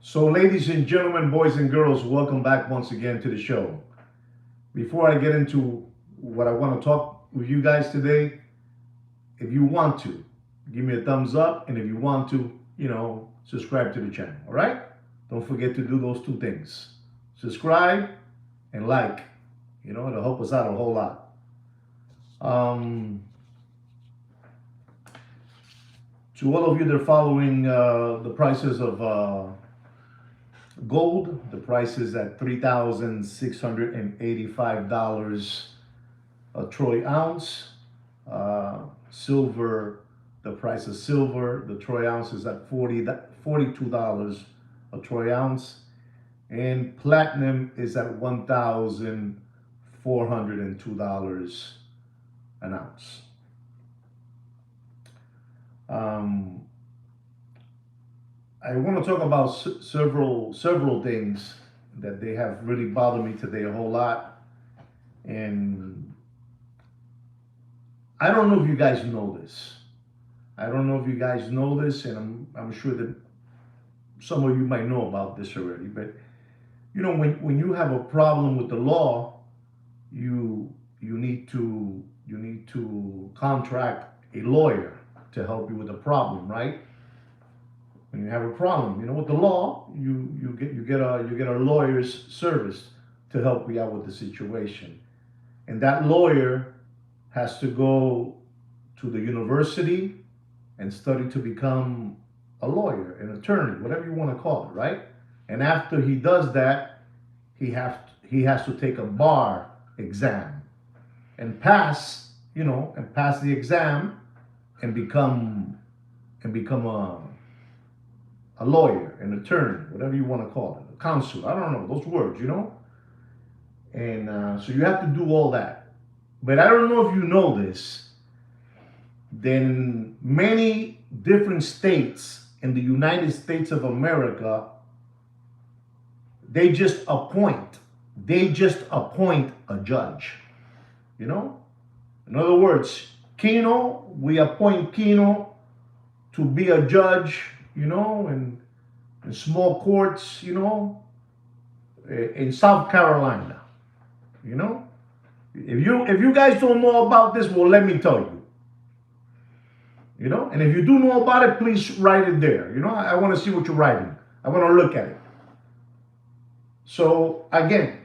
So, ladies and gentlemen, boys and girls, welcome back once again to the show. Before I get into what I want to talk with you guys today, if you want to, give me a thumbs up, and if you want to, subscribe to the channel. All right? Don't forget to do those two things: subscribe and like. It'll help us out a whole lot. To all of you that are following the prices of gold, the price is at $3,685 a troy ounce. Silver, the price of silver, the troy ounce is at $42 a troy ounce. And platinum is at $1,402 an ounce. I want to talk about several things that they have really bothered me today a whole lot, and I don't know if you guys know this. And I'm sure that some of you might know about this already. But when you have a problem with the law, you need to contract a lawyer to help you with the problem, right? When you have a problem, with the law, you get a lawyer's service to help you out with the situation, and that lawyer has to go to the university and study to become a lawyer, an attorney, whatever you want to call it, right? And after he does that, he has to take a bar exam and pass the exam and become a lawyer, an attorney, whatever you want to call it, a counselor. I don't know those words, And so you have to do all that. But I don't know if you know this. Then many different states in the United States of America, they just appoint a judge. In other words, we appoint Keno to be a judge, in small courts, in South Carolina. If you guys don't know about this, well, let me tell you. And if you do know about it, please write it there. I want to see what you're writing. I want to look at it. So again,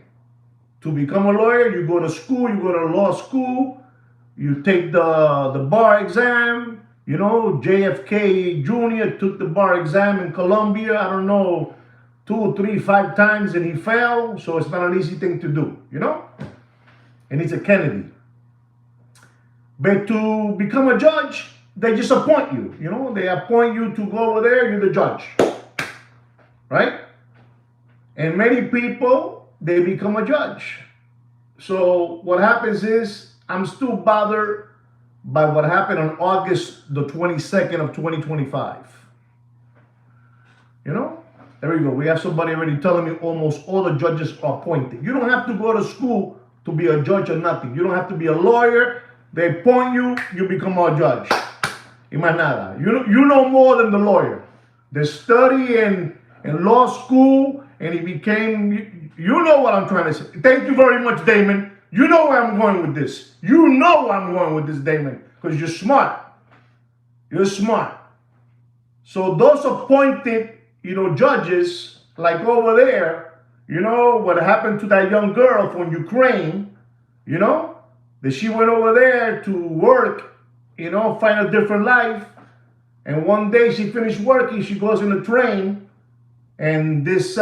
to become a lawyer, you go to school, you go to law school, you take the bar exam. JFK Jr. took the bar exam in Columbia, I don't know, 2, 3, 5 times, and he failed. So it's not an easy thing to do, And he's a Kennedy. But to become a judge, they just appoint you, They appoint you to go over there, you're the judge, right? And many people, they become a judge. So what happens is, I'm still bothered by what happened on August the 22nd of 2025. There we go. We have somebody already telling me almost all the judges are appointed. You don't have to go to school to be a judge or nothing. You don't have to be a lawyer. They appoint you, you become a judge. Y más nada. You know more than the lawyer. They study in law school, and he became, you know what I'm trying to say. Thank you very much, Damon. You know where I'm going with this. You know where I'm going with this, Damon, because you're smart. You're smart. So those appointed, judges, like over there, what happened to that young girl from Ukraine, that she went over there to work, find a different life. And one day she finished working, she goes in a train, and this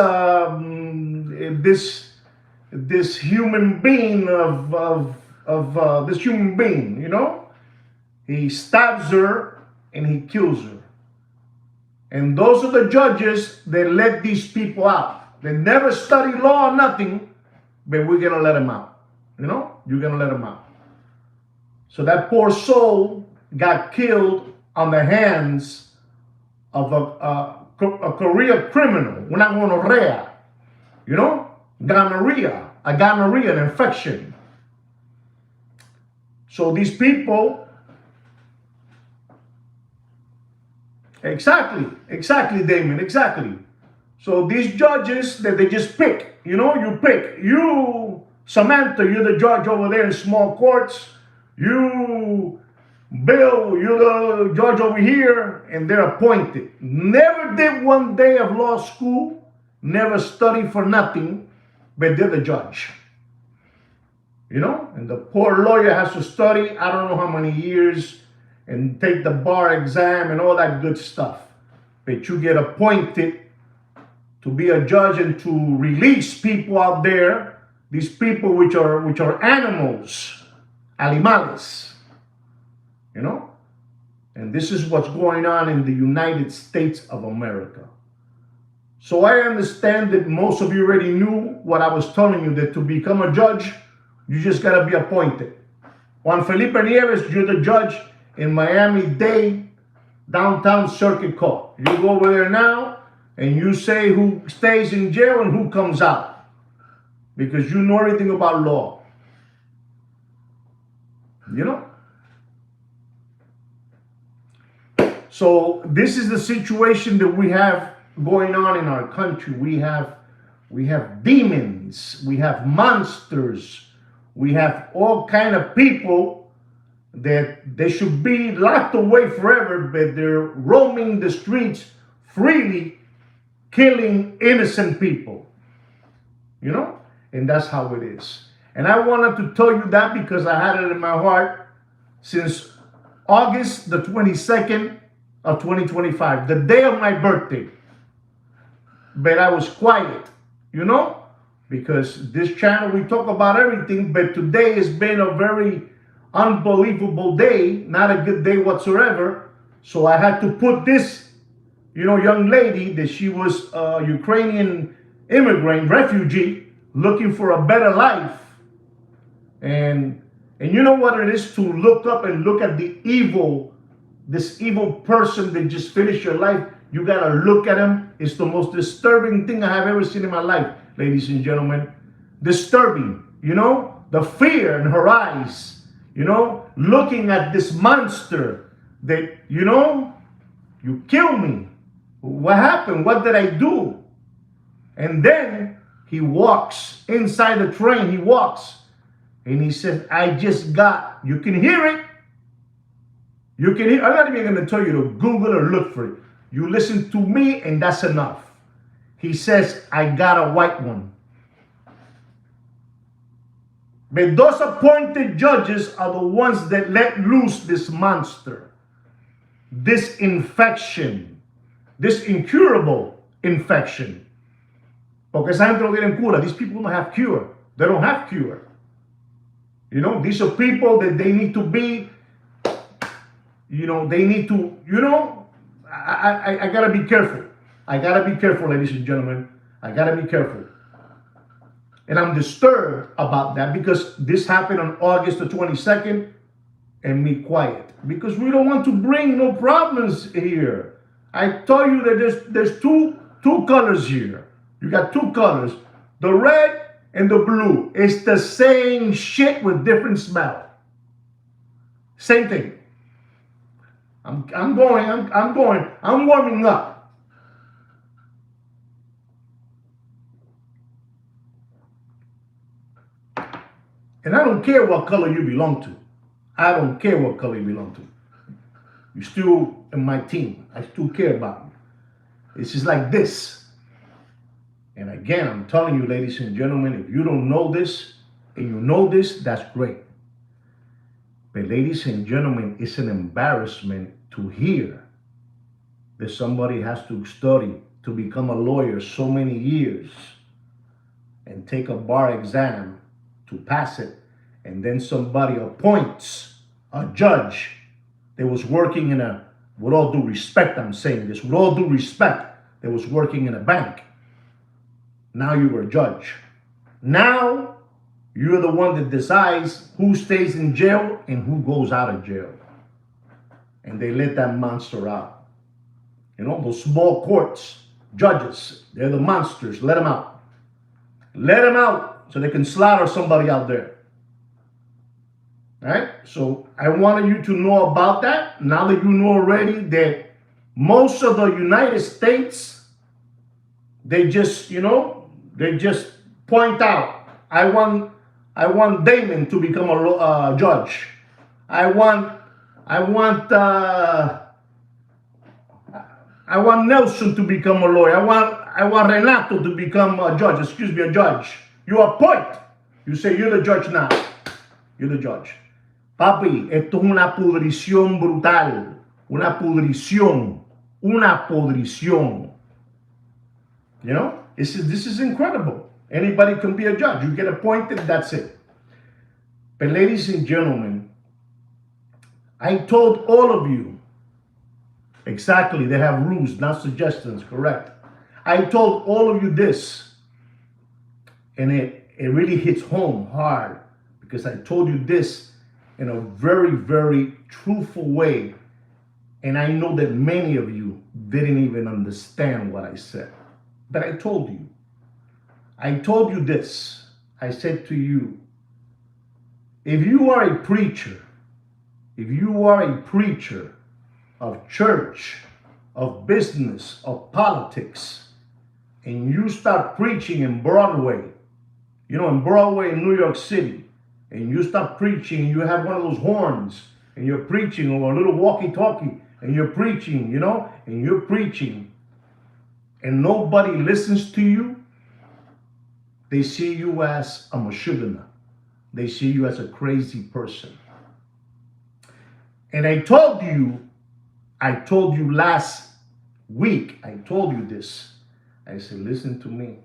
human being he stabs her and he kills her. And those are the judges that let these people out. They never study law or nothing, but we're gonna let them out. You're gonna let them out. So that poor soul got killed on the hands of a career criminal, una gonorrhea, gonorrhea, an infection. So these people, exactly, Damon, exactly. So these judges that they just pick, you pick. You, Samantha, you're the judge over there in small courts. You, Bill, you're the judge over here, and they're appointed. Never did one day of law school, never studied for nothing, but they're the judge. And the poor lawyer has to study, I don't know how many years, and take the bar exam and all that good stuff. But you get appointed to be a judge and to release people out there, these people which are animals, anomalies. And this is what's going on in the United States of America. So I understand that most of you already knew what I was telling you, that to become a judge, you just got to be appointed. Juan Felipe Nieves, you're the judge in Miami-Dade Downtown Circuit Court. You go over there now and you say who stays in jail and who comes out, because you know everything about law. So this is the situation that we have going on in our country. We have demons, we have monsters, we have all kind of people that they should be locked away forever, but they're roaming the streets freely, killing innocent people. And that's how it is. And I wanted to tell you that because I had it in my heart since August the 22nd of 2025, the day of my birthday. But I was quiet, because this channel, we talk about everything, but today has been a very unbelievable day, not a good day whatsoever. So I had to put this, young lady, that she was a Ukrainian immigrant, refugee, looking for a better life. And you know what it is to look up and look at this evil person that just finished your life. You gotta look at him. It's the most disturbing thing I have ever seen in my life, ladies and gentlemen. Disturbing, the fear in her eyes, looking at this monster that, you kill me. What happened? What did I do? And then he walks inside the train. He walks and he says, I just got, you can hear it. You can hear, I'm not even going to tell you to Google or look for it. You listen to me and that's enough. He says, I got a white one. But those appointed judges are the ones that let loose this monster, this infection, this incurable infection. Porque esa gente no tienen cura. These people don't have cure. They don't have cure. These are people that they need to be, they need to, I gotta be careful. I gotta be careful, ladies and gentlemen. I gotta be careful. And I'm disturbed about that because this happened on August the 22nd and me quiet. Because we don't want to bring no problems here. I tell you that there's two colors here. You got two colors. The red and the blue. It's the same shit with different smell. Same thing. I'm warming up. And I don't care what color you belong to. I don't care what color you belong to. You're still in my team. I still care about you. It's just like this. And again, I'm telling you, ladies and gentlemen, if you don't know this and you know this, that's great. But ladies and gentlemen, it's an embarrassment to hear that somebody has to study to become a lawyer so many years and take a bar exam to pass it, and then somebody appoints a judge that was working in a, with all due respect, I'm saying this, with all due respect, that was working in a bank. Now you were a judge. Now you're the one that decides who stays in jail and who goes out of jail. And they let that monster out. Those small courts, judges, they're the monsters. Let them out. Let them out so they can slaughter somebody out there. All right? So I wanted you to know about that. Now that you know already that most of the United States they just, they just point out, I want Damon to become a judge. I want Nelson to become a lawyer. I want Renato to become a judge. Excuse me, a judge. You appoint. You say you're the judge now. You're the judge. Papi, esto es una pudrición brutal. Una pudrición. Una podrición. This is incredible. Anybody can be a judge. You get appointed, that's it. But ladies and gentlemen, I told all of you, exactly, they have rules, not suggestions, correct. I told all of you this, and it really hits home hard, because I told you this in a very, very truthful way, and I know that many of you didn't even understand what I said. But I told you. I told you this. I said to you, if you are a preacher, of church, of business, of politics, and you start preaching in Broadway, in Broadway in New York City, and you start preaching, and you have one of those horns, and you're preaching, or a little walkie-talkie, and you're preaching, and you're preaching, and nobody listens to you, they see you as a mashugana. They see you as a crazy person. And I told you last week, I told you this. I said, listen to me.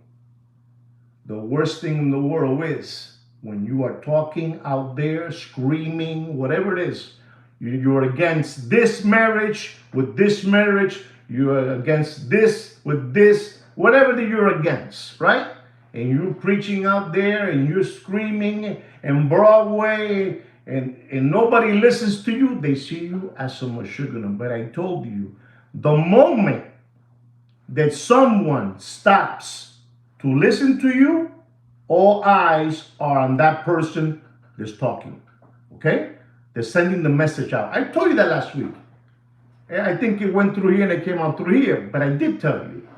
The worst thing in the world is when you are talking out there, screaming, whatever it is, you're against this marriage with this marriage, you're against this with this, whatever that you're against, right? And you're preaching out there and you're screaming in Broadway and nobody listens to you, they see you as a mashugana. But I told you, the moment that someone stops to listen to you, all eyes are on that person that's talking, okay? They're sending the message out. I told you that last week. I think it went through here and it came out through here, but I did tell you.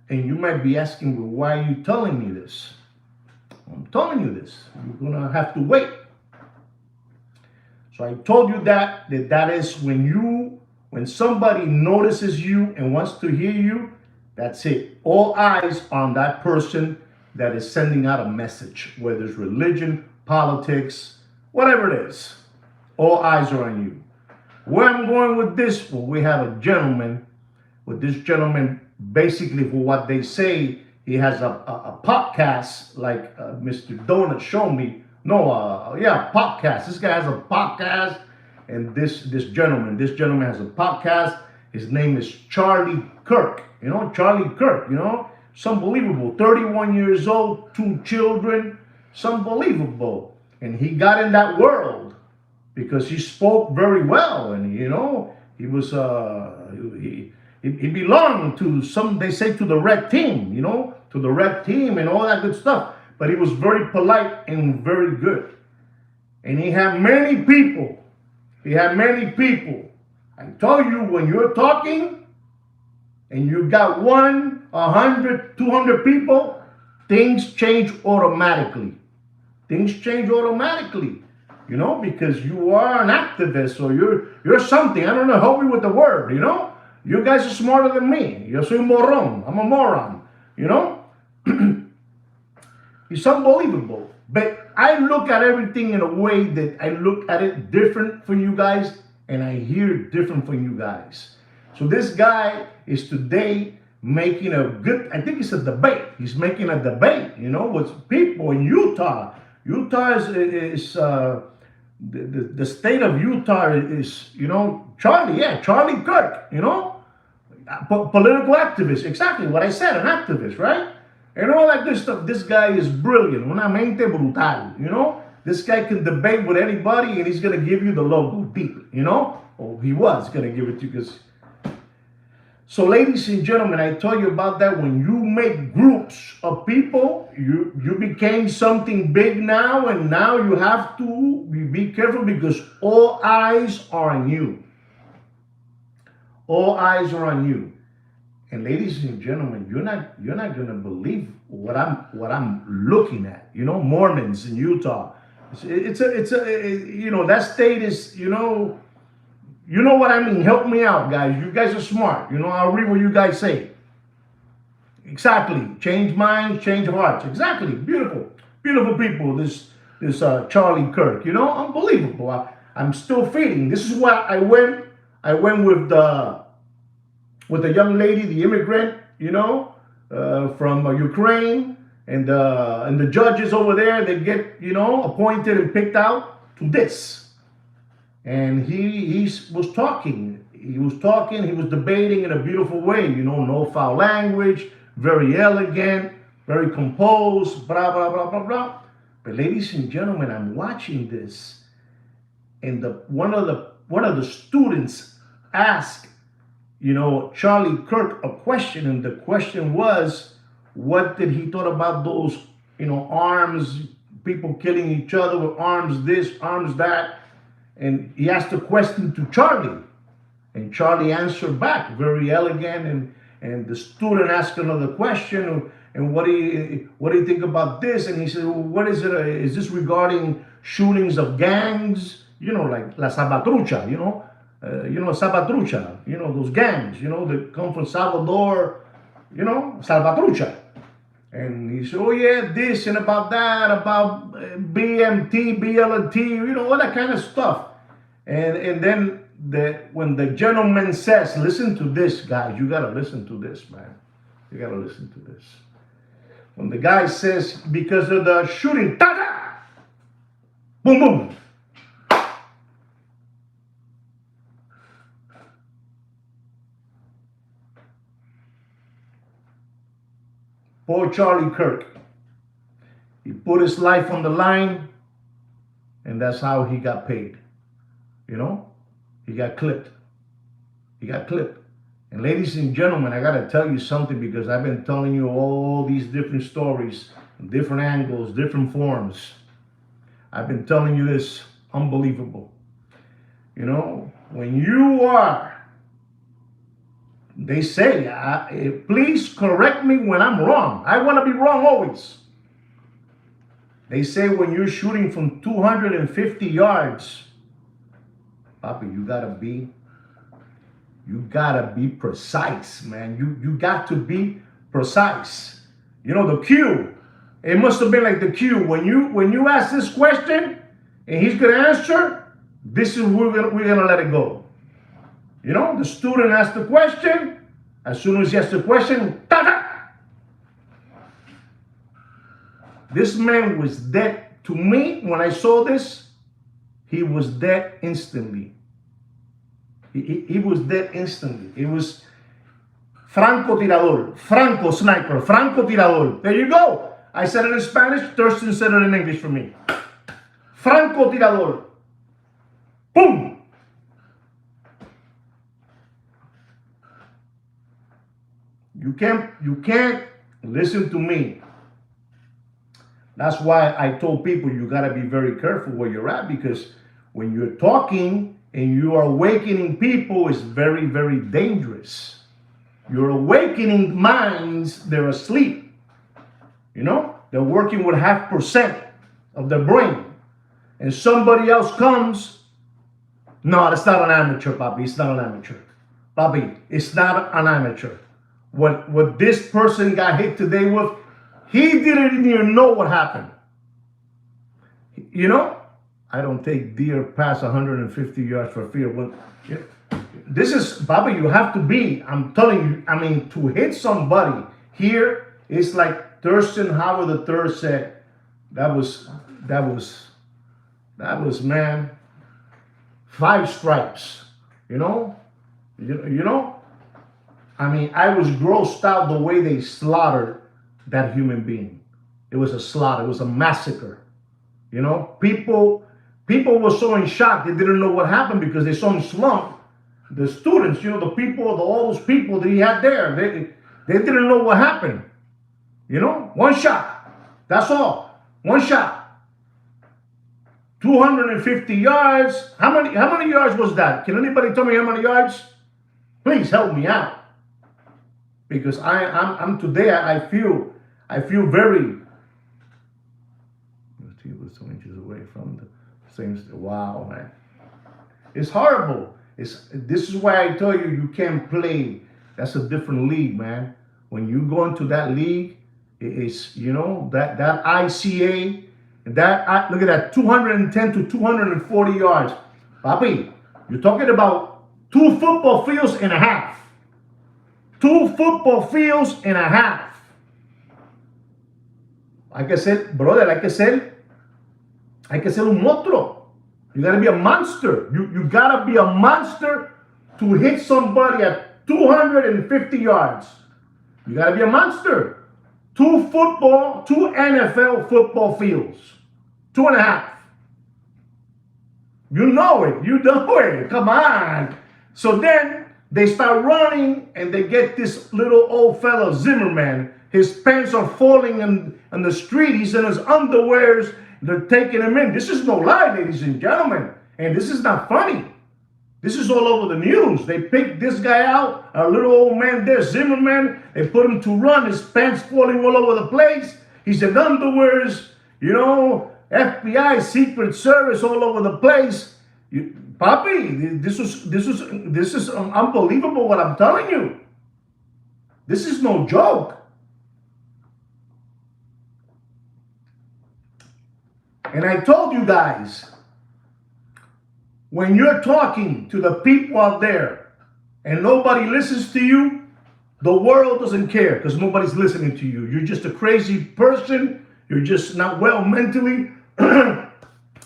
And you might be asking, well, why are you telling me this? I'm telling you this. You're going to have to wait. So I told you that is when somebody notices you and wants to hear you, that's it. All eyes on that person that is sending out a message, whether it's religion, politics, whatever it is. All eyes are on you. Where I'm going with this, well, we have a gentleman. With this gentleman, basically for what they say, he has a podcast like Mr. Donut showed me. Podcast. This guy has a podcast, and this gentleman has a podcast. His name is Charlie Kirk. Charlie Kirk. It's unbelievable. 31 years old, 2 children. It's unbelievable. And he got in that world because he spoke very well, and he was he belonged to they say to the red team, to the red team and all that good stuff. But he was very polite and very good. And he had many people. I tell you, when you're talking and you got 100, 200 people, things change automatically. Because you are an activist or you're something. I don't know, help me with the word, You guys are smarter than me. Yo soy un morón. I'm a moron, It's unbelievable. But I look at everything in a way that I look at it different from you guys, and I hear it different from you guys. So this guy is today making I think it's a debate. He's making a debate, with people in Utah. Utah is the state of Utah is, Charlie Kirk, political activist. Exactly what I said, an activist, right? And all that good stuff. This guy is brilliant. Una mente brutal, This guy can debate with anybody and he's going to give you the logo deep, Or he was going to give it to you. So ladies and gentlemen, I told you about that. When you make groups of people, you became something big now, and now you have to be careful because all eyes are on you. All eyes are on you. And ladies and gentlemen, you're not gonna believe what I'm looking at. You know, Mormons in Utah. That state is, you know what I mean. Help me out, guys. You guys are smart. I'll read what you guys say. Exactly. Change minds, change hearts. Exactly. Beautiful, beautiful people. This Charlie Kirk. Unbelievable. I'm still feeding. This is why I went with the young lady, the immigrant, from Ukraine, and the judges over there. They get appointed and picked out to this. And he was talking. He was debating in a beautiful way. No foul language, very elegant, very composed. Blah blah blah blah blah. But ladies and gentlemen, I'm watching this, and one of the students asked, Charlie Kirk a question, and the question was, what did he thought about those, arms, people killing each other with arms this, arms that, and he asked a question to Charlie, and Charlie answered back, very elegant, and the student asked another question, and what do you think about this? And he said, well, what is it? Is this regarding shootings of gangs? Like La Salvatrucha, Salvatrucha, those gangs, that come from Salvador, Salvatrucha. And he said, oh yeah, this and about that, about BMT, BLT, all that kind of stuff. And then when the gentleman says, listen to this, guys, you got to listen to this, man. You got to listen to this. When the guy says, because of the shooting, ta-da! Boom, boom. Poor Charlie Kirk. He put his life on the line, and that's how he got paid. He got clipped. He got clipped. And ladies and gentlemen, I got to tell you something, because I've been telling you all these different stories, different angles, different forms. I've been telling you this, unbelievable. When you are, they say, please correct me when I'm wrong. I want to be wrong always. They say when you're shooting from 250 yards, Papi, you gotta be precise, man. You got to be precise. The cue. It must have been like the cue. When you ask this question and he's gonna answer, this is we're gonna let it go. The student asked the question. As soon as he asked the question, ta-da! This man was dead. To me, when I saw this, he was dead instantly. He was dead instantly. It was Franco tirador, Franco sniper, Franco tirador. There you go. I said it in Spanish, Thurston said it in English for me. Franco tirador. Boom! You can't listen to me. That's why I told people you got to be very careful where you're at, because when you're talking and you are awakening people, it's very, very dangerous. You're awakening minds, they're asleep. They're working with 0.5% of their brain. And somebody else comes, no, that's not an amateur, Papi, it's not an amateur. Papi, it's not an amateur. What this person got hit today with, he didn't even know what happened. I don't take deer past 150 yards for fear. This is, Baba, you have to be, I'm telling you, to hit somebody here, it's like Thurston Howard III said, that was, man, 5 stripes, I was grossed out the way they slaughtered that human being. It was a slaughter. It was a massacre. People were so in shock. They didn't know what happened because they saw him slump. The students, the people, all those people that he had there, they didn't know what happened. One shot. That's all. One shot. 250 yards. How many yards was that? Can anybody tell me how many yards? Please help me out. because I'm today. I feel very. He was 2 inches away from the same. Wow, man, it's horrible. This is why I tell you can't play. That's a different league, man. When you go into that league, it's that ICA. Look at that, 210 to 240 yards. Papi, you're talking about 2 football fields and a half. 2 football fields and a half. Hay que ser, brother, hay que ser un monstruo. You gotta be a monster. You gotta be a monster to hit somebody at 250 yards. You gotta be a monster. 2 NFL football fields. 2.5. You know it. Come on. So then they start running and they get this little old fellow Zimmerman. His pants are falling on the street. He's in his underwears. They're taking him in. This is no lie, ladies and gentlemen. And this is not funny. This is all over the news. They picked this guy out, a little old man there, Zimmerman. They put him to run, his pants falling all over the place. He's in underwears, FBI, Secret Service all over the place. Papi, this is unbelievable what I'm telling you. This is no joke. And I told you guys, when you're talking to the people out there and nobody listens to you, the world doesn't care because nobody's listening to you. You're just a crazy person. You're just not well mentally, and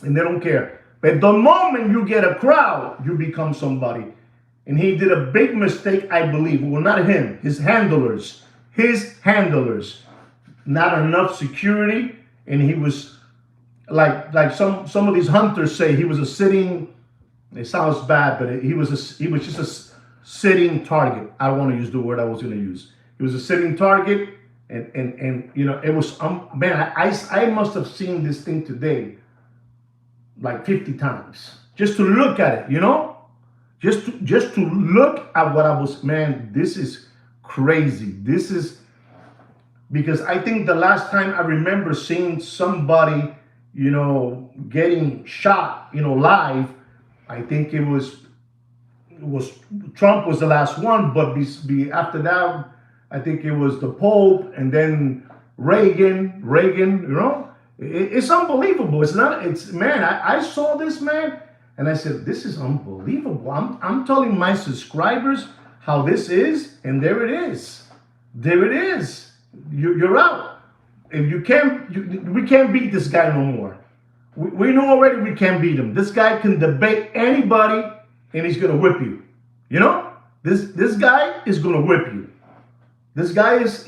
they don't care. But the moment you get a crowd, you become somebody. And he did a big mistake, I believe. Well, not him, his handlers. Not enough security, and he was like some of these hunters say, he was a sitting. It sounds bad, but he was just a sitting target. I don't want to use the word I was going to use. He was a sitting target, and it was man. I must have seen this thing today like 50 times just to look at it. Just to look at what I was. Man, this is crazy. This is because I think the last time I remember seeing somebody getting shot live. I think it was Trump was the last one, but after that, I think it was the Pope and then Reagan. It's unbelievable. I saw this, man, and I said, this is unbelievable. I'm telling my subscribers how this is, and there it is. You're out. If you can't, we can't beat this guy no more. We know already we can't beat him. This guy can debate anybody, and he's gonna whip you. This guy is gonna whip you. This guy is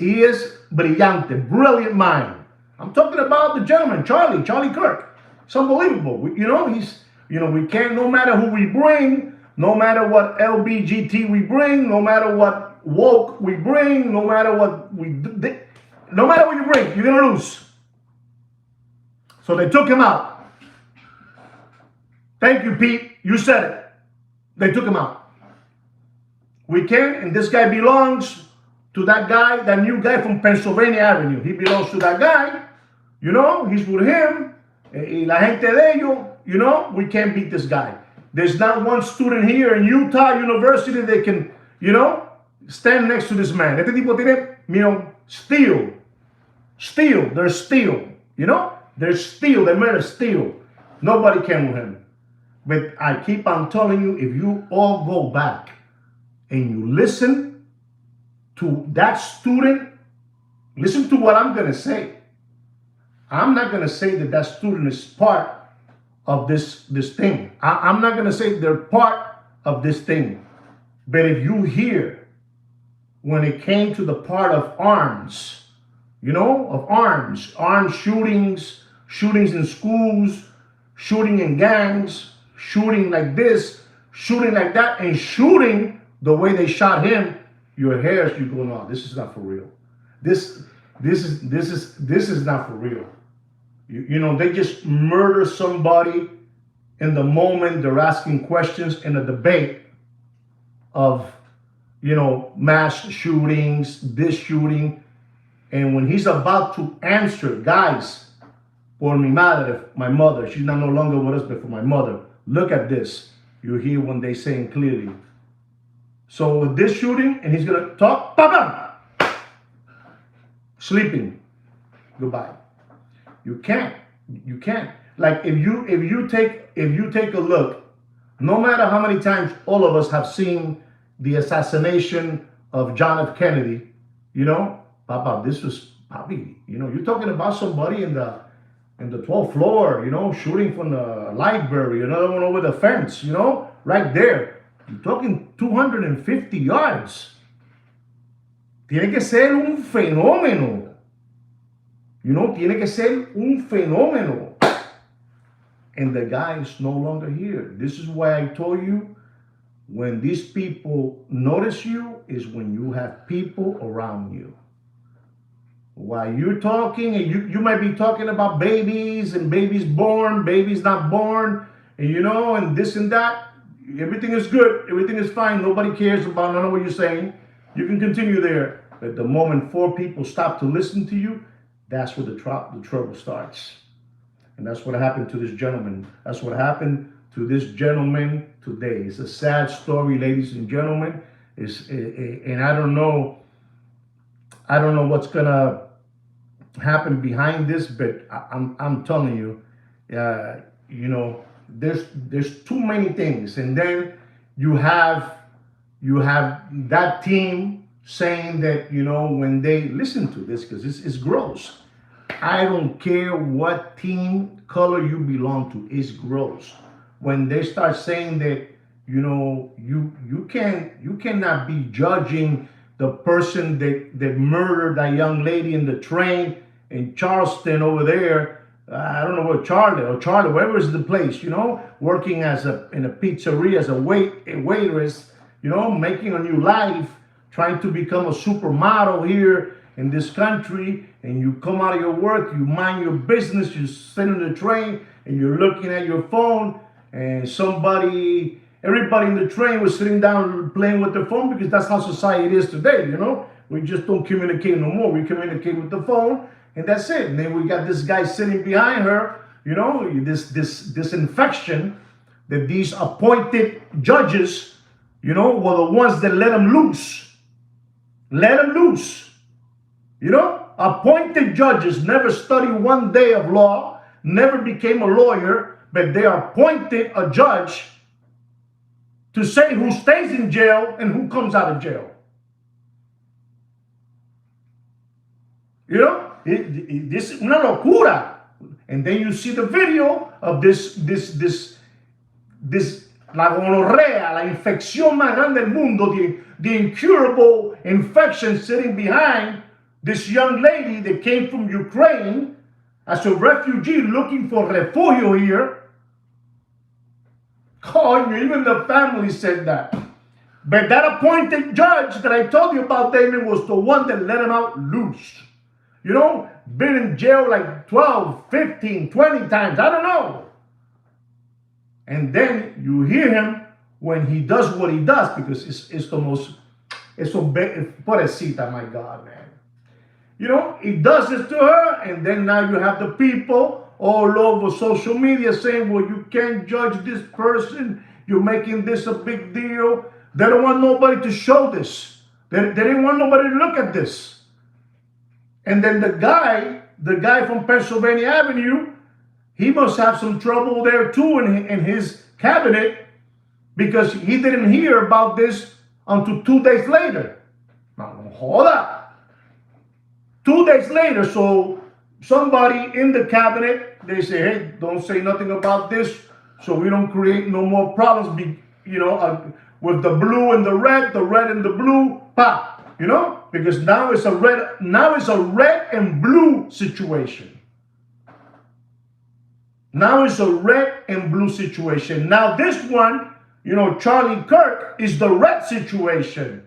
brillante, brilliant mind. I'm talking about the gentleman, Charlie Kirk. It's unbelievable. We can't. No matter who we bring, no matter what LBGT we bring, no matter what woke we bring, no matter what you bring, you're gonna lose. So they took him out. Thank you, Pete. You said it. They took him out. We can't, and this guy belongs to that guy, that new guy from Pennsylvania Avenue. He belongs to that guy. He's with him. Y la gente de ellos, we can't beat this guy. There's not one student here in Utah University that can, stand next to this man. Este tipo tiene, steel. They're steel. They're steel. They're made of steel. Nobody can with him. But I keep on telling you, if you all go back and you listen to that student, listen to what I'm going to say. I'm not going to say that student is part of this thing. I'm not going to say they're part of this thing. But if you hear when it came to the part of arms, armed shootings in schools, shooting in gangs, shooting like this, shooting like that, and shooting the way they shot him, your hairs, you go, no, this is not for real. This is not for real. They just murder somebody in the moment they're asking questions in a debate of, mass shootings, this shooting. And when he's about to answer, guys, por mi madre, my mother, she's not no longer with us, but for my mother, look at this. You hear when they saying clearly. So with this shooting, and he's gonna talk, bam, sleeping, goodbye. You can't. Like if you take a look, no matter how many times all of us have seen the assassination of John F. Kennedy, Papa, this was Papi. You're talking about somebody in the 12th floor, shooting from the library, another one over the fence, right there. You're talking 250 yards. Tiene que ser un fenómeno. Tiene que ser un fenómeno. And the guy is no longer here. This is why I told you, when these people notice you is when you have people around you. While you're talking, and you might be talking about babies and babies born, babies not born, and and this and that. Everything is good. Everything is fine. Nobody cares about none of what you're saying. You can continue there. But the moment 4 people stop to listen to you, that's where the trouble starts. And that's what happened to this gentleman. That's what happened to this gentleman today. It's a sad story, ladies and gentlemen. And I don't know what's gonna happen behind this, but I'm telling you, there's too many things. And then you have that team saying that, when they listen to this, because it's gross. I don't care what team color you belong to, it's gross. When they start saying that, you cannot be judging the person that murdered that young lady in the train in Charleston over there. I don't know what Charlie, wherever is the place, working in a pizzeria as a waitress, making a new life, trying to become a supermodel here in this country, and you come out of your work, you mind your business, you sit in the train, and you're looking at your phone, and everybody in the train was sitting down playing with their phone, because that's how society is today, We just don't communicate no more. We communicate with the phone, and that's it. And then we got this guy sitting behind her, this infection that these appointed judges, were the ones that let him loose. Appointed judges never studied one day of law, never became a lawyer, but they appointed a judge to say who stays in jail and who comes out of jail. This is una locura. And then you see the video of this la gonorrea, la infección más grande del mundo, the incurable infection sitting behind this young lady that came from Ukraine as a refugee looking for refugio here. Oh, even the family said that. But that appointed judge that I told you about, Damon, was the one that let him out loose. Been in jail like 12, 15, 20 times, I don't know. And then you hear him when he does what he does, because it's the most, pobrecita, my God, man. He does this to her, and then now you have the people all over social media saying, well, you can't judge this person, you're making this a big deal. They don't want nobody to show this. They didn't want nobody to look at this. And then the guy from Pennsylvania Avenue, he must have some trouble there too in his cabinet, because he didn't hear about this until 2 days later. Now, hold up. 2 days later, so somebody in the cabinet, they say, hey, don't say nothing about this, so we don't create no more problems, with the blue and the red and the blue, pop, because now it's a red and blue situation. Now it's a red and blue situation. Now this one, Charlie Kirk is the red situation.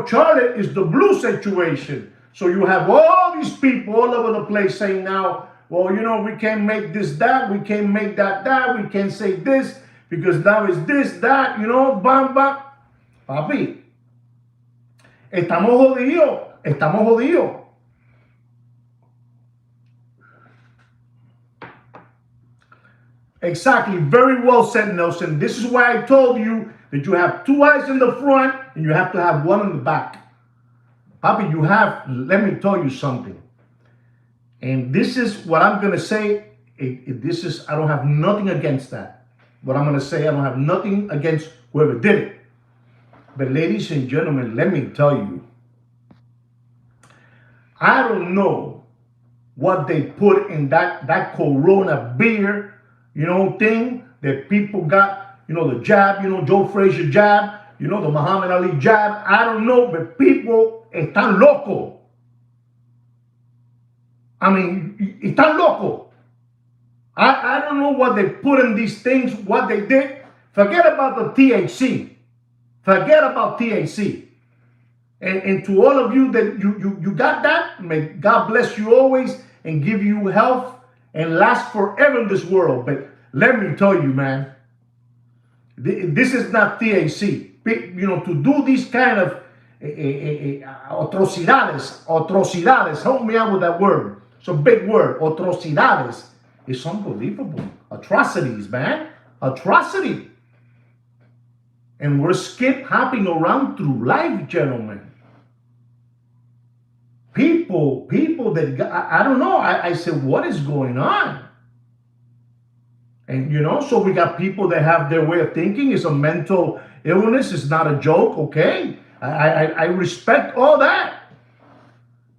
Charlie is the blue situation. So you have all these people all over the place saying now, well, we can't make this, that, we can't make that, we can't say this, because now it's this, that, bam, bam. Papi, Estamos jodidos. Estamos jodidos. Exactly. Very well said, Nelson. This is why I told you that you have two eyes in the front and you have to have one in the back. Papi, you have, let me tell you something. And this is what I'm going to say. I don't have nothing against that. What I'm going to say, I don't have nothing against whoever did it. But ladies and gentlemen, let me tell you, I don't know what they put in that Corona beer, thing that people got, the jab, Joe Frazier jab, the Muhammad Ali jab. I don't know, but people están loco. I mean, están loco. I don't know what they put in these things, what they did. Forget about the THC. Forget about THC. And to all of you that you got that, may God bless you always and give you health and last forever in this world. But let me tell you, man, this is not THC. To do these kind of atrocidades, help me out with that word. It's a big word, atrocidades. It's unbelievable. Atrocities, man. Atrocity. And we're skip hopping around through life, gentlemen. People that, I don't know. I said, what is going on? And, so we got people that have their way of thinking. It's a mental illness. It's not a joke, okay? I respect all that.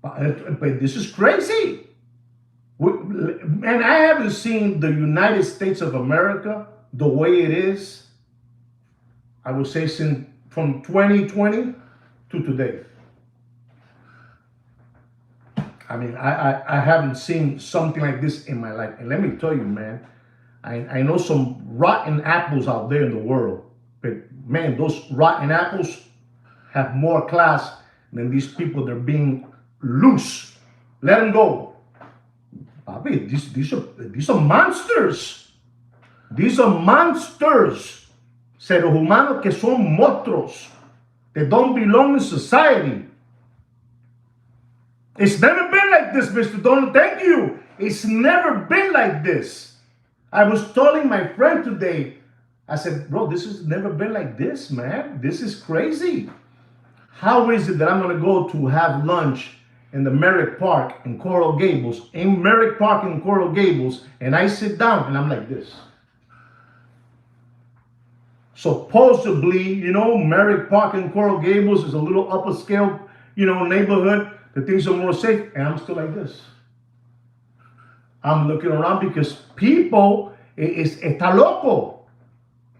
But this is crazy. And I haven't seen the United States of America the way it is, I would say, since from 2020 to today. I mean, I haven't seen something like this in my life. And let me tell you, man, I know some rotten apples out there in the world. But, man, those rotten apples have more class than these people that are being loose. Let them go. Papi, these are monsters. These are monsters. Seres humanos que son monstruos. They don't belong in society. It's never been like this, Mr. Donald. Thank you. It's never been like this. I was telling my friend today, I said, bro, this has never been like this, man. This is crazy. How is it that I'm going to go to have lunch in the Merrick Park in Coral Gables, and I sit down and I'm like this? Supposedly, Merrick Park in Coral Gables is a little upper scale, neighborhood. The things are more safe, and I'm still like this. I'm looking around because people, está loco.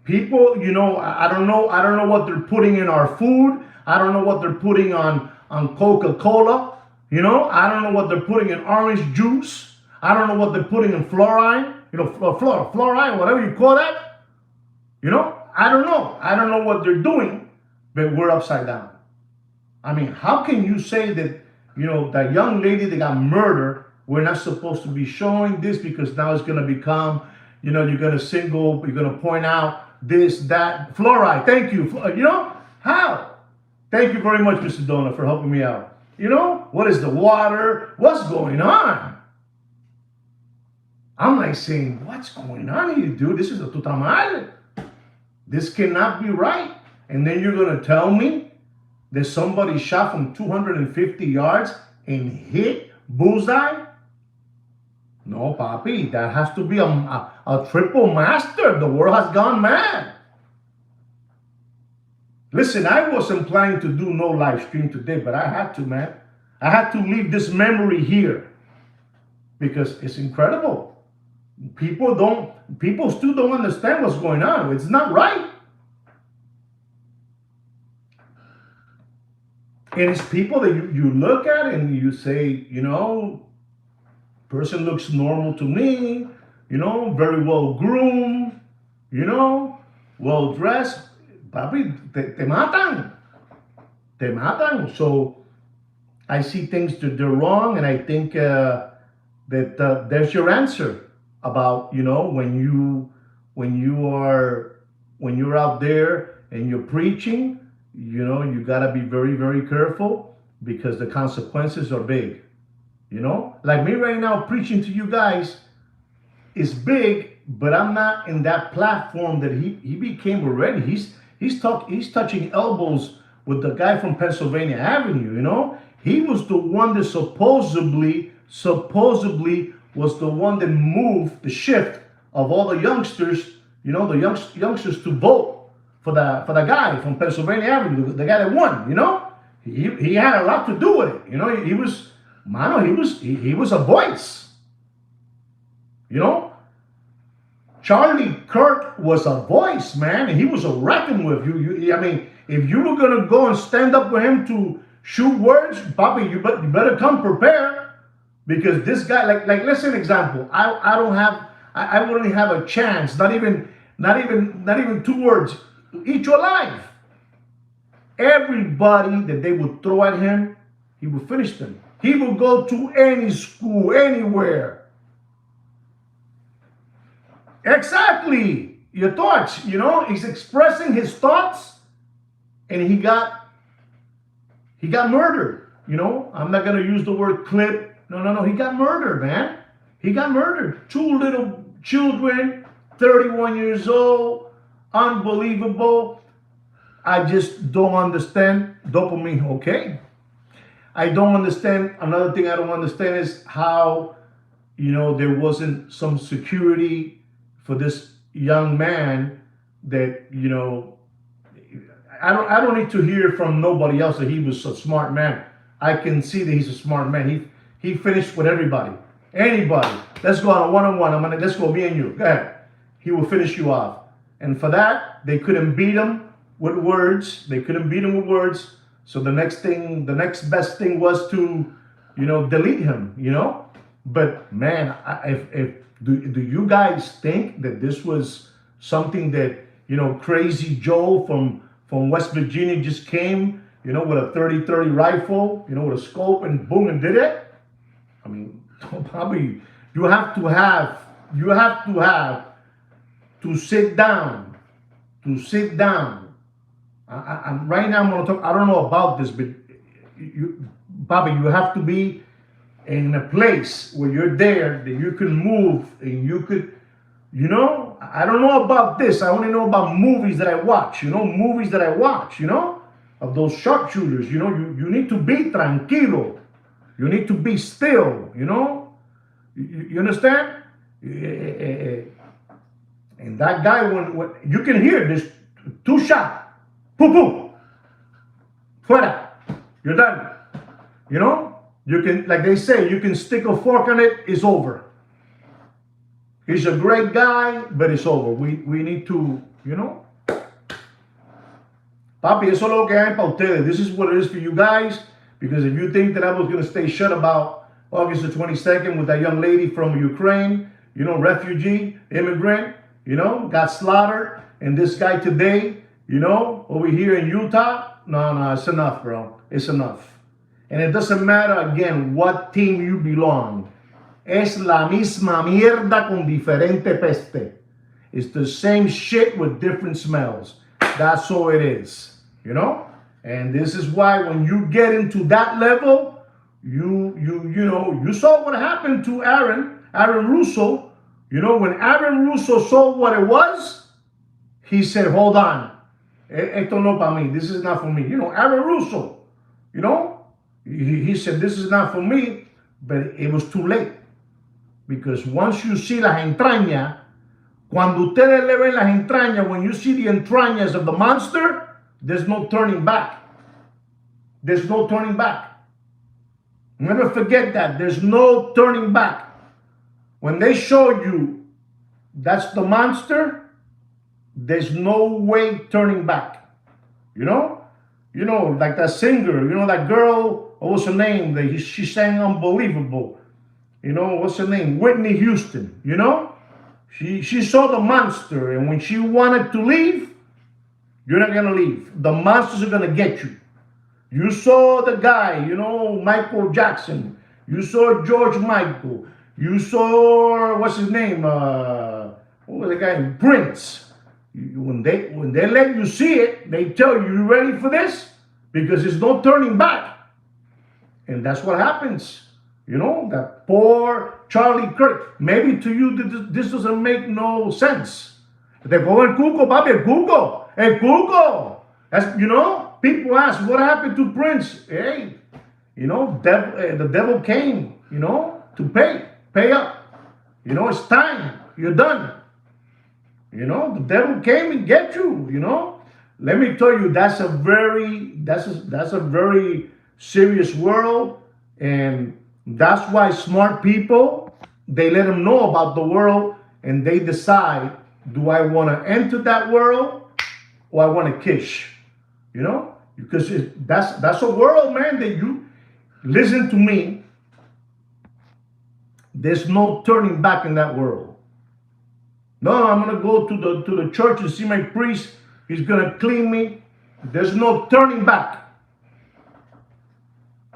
People, I don't know what they're putting in our food. I don't know what they're putting on Coca-Cola. I don't know what they're putting in orange juice. I don't know what they're putting in fluoride. Fluoride, whatever you call that. I don't know. I don't know what they're doing, but we're upside down. I mean, how can you say that, that young lady that got murdered, we're not supposed to be showing this because now it's going to become, you're going to point out this, that, fluoride. Thank you. How? Thank you very much, Mr. Dona, for helping me out. What is the water? What's going on? I'm like saying, what's going on here, dude? This is a tutamal. This cannot be right. And then you're going to tell me that somebody shot from 250 yards and hit bullseye? No, papi, that has to be a triple master. The world has gone mad. Listen, I wasn't planning to do no live stream today, but I had to, man. I had to leave this memory here because it's incredible. People still don't understand what's going on. It's not right. And it's people that you look at and you say, person looks normal to me, very well groomed, well dressed. Papi, te matan. Te matan. So I see things that they're wrong, and I think that there's your answer about, when you're out there and you're preaching you got to be very, very careful because the consequences are big. Like me right now preaching to you guys is big, but I'm not in that platform that he became already. He's touching elbows with the guy from Pennsylvania Avenue. He was the one that supposedly was the one that moved the shift of all the youngsters, the youngsters to vote for the guy from Pennsylvania Avenue, the guy that won. He had a lot to do with it. He was, mano, he was a voice. Charlie Kirk was a voice, man, and he was a reckon with. I mean, if you were gonna go and stand up with him to shoot words, Papi, you better come prepared, because this guy, like let's say an example. I wouldn't have a chance. Not even 2 words. Eat your life. Everybody that they would throw at him, he would finish them. He would go to any school, anywhere. Exactly. Your thoughts, he's expressing his thoughts, and he got murdered. I'm not gonna use the word clip. No. He got murdered, man. He got murdered. 2 little children, 31 years old, unbelievable. I just don't understand dopamine. Okay. I don't understand. Another thing I don't understand is how, there wasn't some security for this young man that, I don't need to hear from nobody else that he was a smart man. I can see that he's a smart man. He finished with everybody. Anybody. Let's go on a one-on-one. Let's go, me and you. Go ahead. He will finish you off. And for that, they couldn't beat him with words. So the next best thing was to, delete him, But man, do you guys think that this was something that, Crazy Joe from West Virginia just came, with a 30-30 rifle, with a scope, and boom, and did it? I mean, probably you have to have to sit down. I'm right now I'm gonna talk. I don't know about this, but Bobby, you have to be in a place where you're there that you can move and you could, I don't know about this. I only know about movies that I watch. Of those sharpshooters. You need to be tranquilo. You need to be still. You understand? And that guy, when you can hear this 2 shots. Poo poo. Fuera. You're done. You can, like they say, you can stick a fork on it, it's over. He's a great guy, but it's over. We need to, Papi, eso es lo que hay para ustedes. This is what it is for you guys. Because if you think that I was going to stay shut about August the 22nd with that young lady from Ukraine, refugee, immigrant, got slaughtered. And this guy today, over here in Utah, no, it's enough, bro. It's enough. And it doesn't matter, again, what team you belong. Es la misma mierda con diferente peste. It's the same shit with different smells. That's all it is, And this is why when you get into that level, you saw what happened to Aaron Russo. When Aaron Russo saw what it was, he said, hold on. Esto no para mí. This is not for me. Aaron Russo, he said, this is not for me, but it was too late. Because once you see las entrañas, cuando ustedes le ven las entrañas, when you see the entrañas of the monster, there's no turning back. There's no turning back. Never forget that. There's no turning back. When they show you that's the monster, there's no way turning back. Like that singer, that girl, what was her name? She sang Unbelievable. What's her name? Whitney Houston, She saw the monster, and when she wanted to leave, you're not going to leave. The monsters are going to get you. You saw the guy, Michael Jackson. You saw George Michael. You saw, what's his name? What was the guy? Prince. When they let you see it, they tell you ready for this? Because there's no turning back. And that's what happens. That poor Charlie Kirk. Maybe to you this doesn't make no sense. They go el cuco, papi, el cuco. El cuco. That's, people ask, what happened to Prince? Hey, the devil came, to pay up. It's time. You're done. The devil came and get you, Let me tell you, that's a very serious world, and that's why smart people, they let them know about the world, and they decide, do I want to enter that world, or I want to kish, Because that's a world, man, that you, listen to me, there's no turning back in that world. No, I'm going to go to the church and see my priest. He's going to clean me. There's no turning back.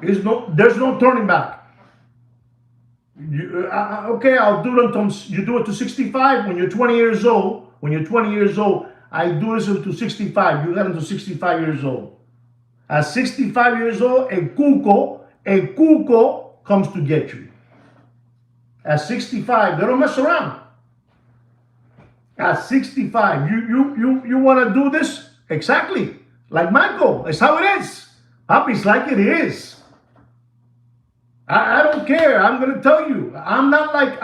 There's no turning back. Okay, I'll do it until you do it to 65. When you're 20 years old, I do this until 65. You got until 65 years old. At 65 years old, a cuco comes to get you. At 65, they don't mess around. At 65, you want to do this? Exactly. Like Michael. It's how it is. Papi, it's like it is. I don't care. I'm going to tell you. I'm not like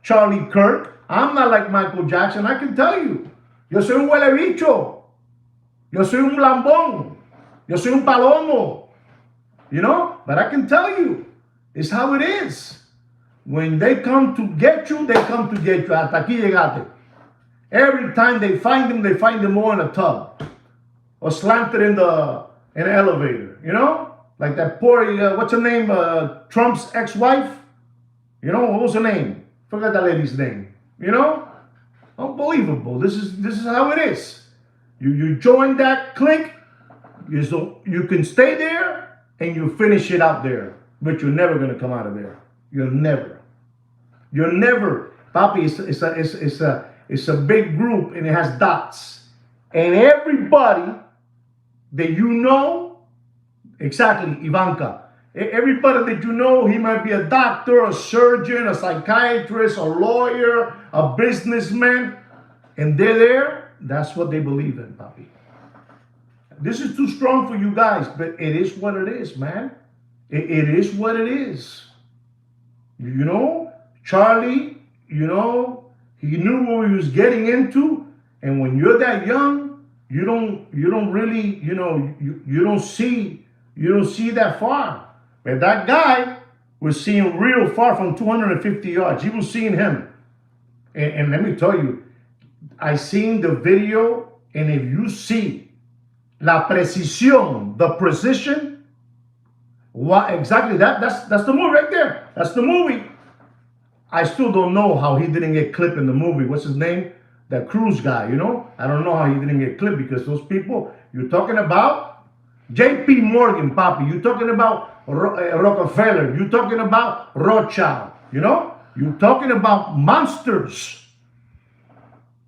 Charlie Kirk. I'm not like Michael Jackson. I can tell you. Yo soy un huele bicho. Yo soy un lambón. Yo soy un palomo. But I can tell you. It's how it is. When they come to get you, they come to get you. Hasta aquí llegaste. Every time they find them more in a tub. Or slanted in the elevator. Like that poor, what's her name? Trump's ex-wife? What was her name? Forgot that lady's name. Unbelievable. This is how it is. You join that clique, you can stay there and you finish it out there. But you're never gonna come out of there. You're never. Papi, it's a big group and it has dots. And everybody that exactly, Ivanka. Everybody that he might be a doctor, a surgeon, a psychiatrist, a lawyer, a businessman, and they're there. That's what they believe in, papi. This is too strong for you guys, but it is what it is, man. It is what it is. Charlie, he knew what he was getting into, and when you're that young, you don't really, you don't see that far. But that guy was seeing real far from 250 yards. He was seeing him. And let me tell you, I seen the video, and if you see la precisión, the precision, what exactly that's the movie right there. That's the movie. I still don't know how he didn't get clipped in the movie. What's his name? That Cruz guy, I don't know how he didn't get clipped, because those people, you're talking about J.P. Morgan, papi. You're talking about Rockefeller. You're talking about Rothschild. You're talking about monsters.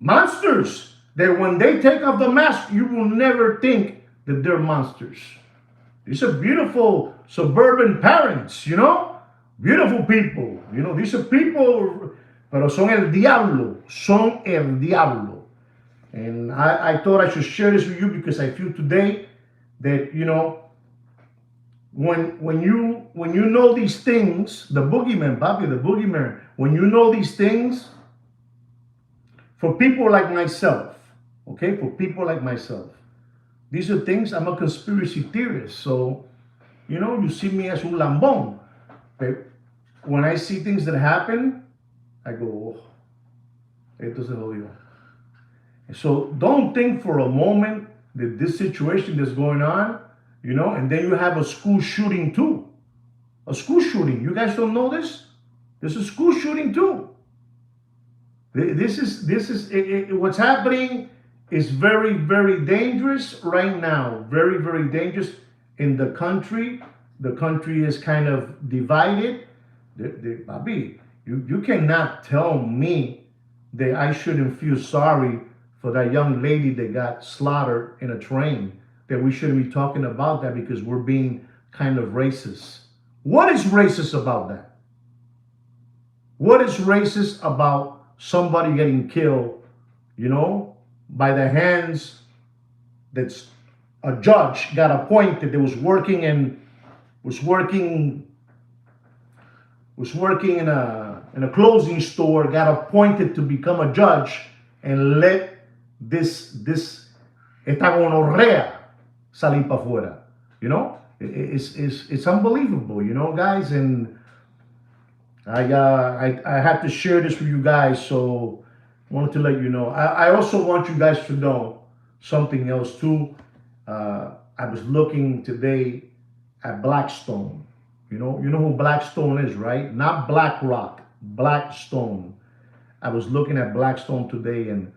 Monsters that when they take off the mask, you will never think that they're monsters. These are beautiful suburban parents, beautiful people. These are people, pero son el diablo. Son el diablo. And I thought I should share this with you because I feel today that, when you know these things, the boogeyman, papi, the boogeyman, when you know these things, for people like myself, okay, these are things, I'm a conspiracy theorist, so, you see me as un lambón, but when I see things that happen, I go, oh, esto se jodió. So don't think for a moment that this situation that's going on, and then you have a school shooting too. A school shooting. You guys don't know this? There's a school shooting too. This is what's happening is very, very dangerous right now. Very, very dangerous in the country. The country is kind of divided. Babi, you cannot tell me that I shouldn't feel sorry for that young lady that got slaughtered in a train, that we shouldn't be talking about that because we're being kind of racist. What is racist about that? What is racist about somebody getting killed, by the hands that's a judge got appointed that was working in a clothing store, got appointed to become a judge, and let this esta gonorrea salir para afuera. It's unbelievable, guys. And I had to share this with you guys, so I wanted to let you know. I also want you guys to know something else too. I was looking today at Blackstone. You know who Blackstone is, right? Not BlackRock, Blackstone. I was looking at Blackstone today, and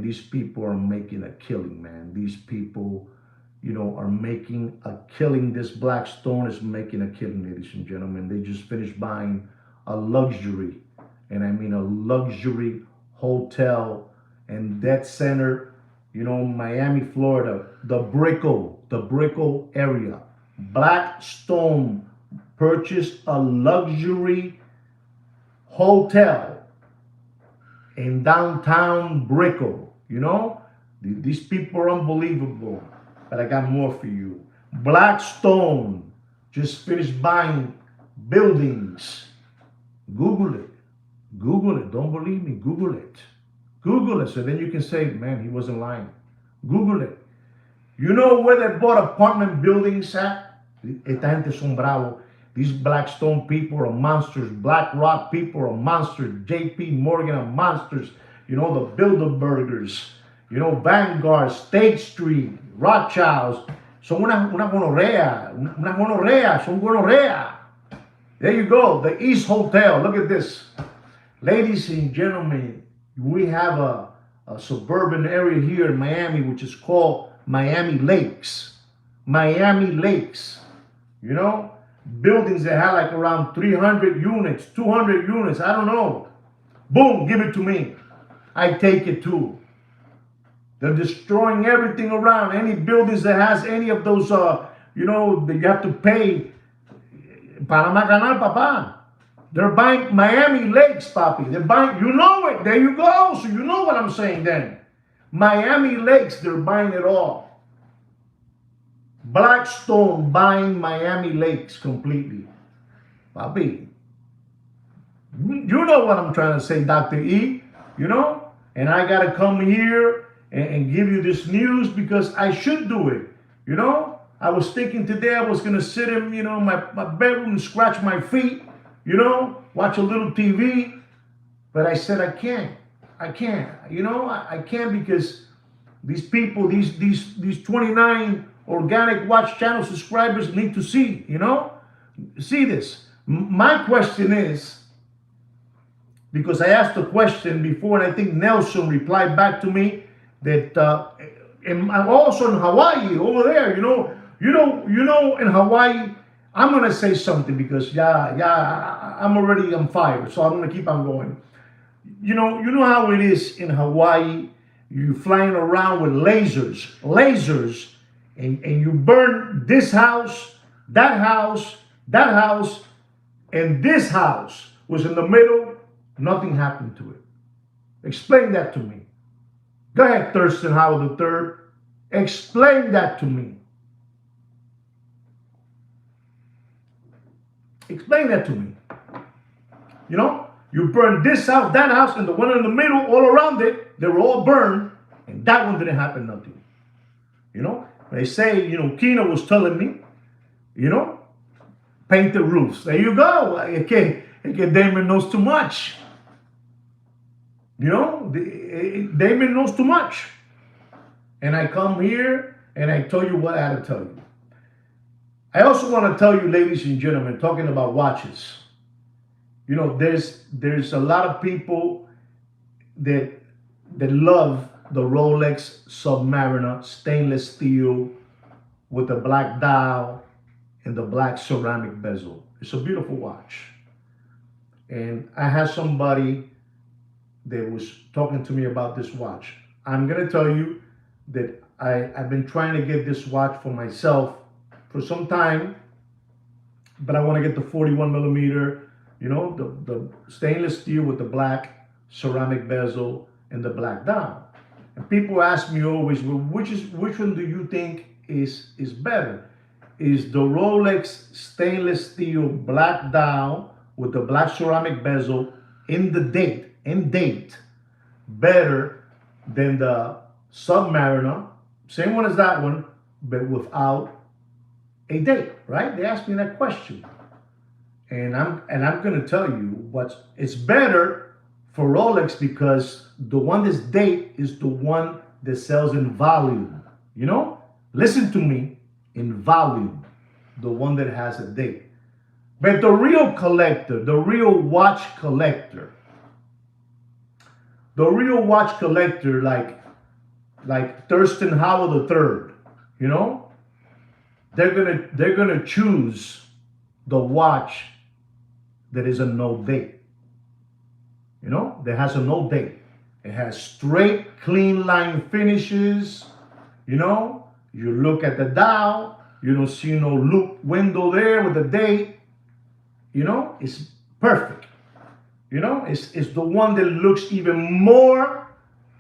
these people are making a killing, man. These people, are making a killing. This Blackstone is making a killing, ladies and gentlemen. They just finished buying a luxury, and I mean a luxury hotel and debt center, Miami, Florida, the Brickell area. Blackstone purchased a luxury hotel in downtown Brickell. These people are unbelievable. But I got more for you. Blackstone just finished buying buildings. Google it. Don't believe me. Google it. So then you can say, man, he wasn't lying. Google it. You know where they bought apartment buildings at? Esta gente son bravos. These Blackstone people are monsters. BlackRock people are monsters. JP Morgan are monsters. The Bilderbergers. Vanguard, State Street, Rothschilds. Son una gonorrea. Son gonorrea. There you go. The East Hotel. Look at this. Ladies and gentlemen, we have a suburban area here in Miami, which is called Miami Lakes. Miami Lakes. Buildings that have like around 300 units, 200 units. I don't know. Boom, give it to me. I take it too. They're destroying everything around. Any buildings that has any of those, that you have to pay. Panama Canal, papa. They're buying Miami Lakes, papi. They're buying, it. There you go. So you know what I'm saying then. Miami Lakes, they're buying it all. Blackstone buying Miami Lakes completely. Papi. You know what I'm trying to say, Dr. E. And I got to come here and give you this news because I should do it. I was thinking today I was going to sit in, my bedroom and scratch my feet, watch a little TV. But I said, I can't. I can't because these people, these 29 organic watch channel subscribers need to see, see this. My question is, because I asked a question before, and I think Nelson replied back to me that I'm also in Hawaii over there, in Hawaii. I'm gonna say something because I'm already on fire, so I'm gonna keep on going. You know how it is in Hawaii. You flying around with lasers, and you burn this house, that house, and this house was in the middle. Nothing happened to it. Explain that to me. Go ahead, Thurston Howard III. Explain that to me. Explain that to me. You burned this house, that house, and the one in the middle, all around it, they were all burned, and that one didn't happen nothing. They say, Kino was telling me, paint the roofs. There you go. Okay, Damon knows too much. Damon knows too much. And I come here and I tell you what I had to tell you. I also want to tell you, ladies and gentlemen, talking about watches. There's a lot of people that love the Rolex Submariner stainless steel with the black dial and the black ceramic bezel. It's a beautiful watch. And I had somebody that was talking to me about this watch. I'm gonna tell you that I've been trying to get this watch for myself for some time, but I want to get the 41 millimeter, the stainless steel with the black ceramic bezel and the black dial. And people ask me always, well, which one do you think is better? Is the Rolex stainless steel black dial with the black ceramic bezel in date better than the Submariner, same one as that one, but without a date, right? They asked me that question. And I'm gonna tell you it's better for Rolex because the one that's date is the one that sells in volume. Listen to me, in volume, the one that has a date. But the real collector, the real watch collector, like Thurston Howell III, they're gonna choose the watch that is a no date. That has a no date. It has straight, clean line finishes. You look at the dial, you don't see no loop window there with the date. It's perfect. It's the one that looks even more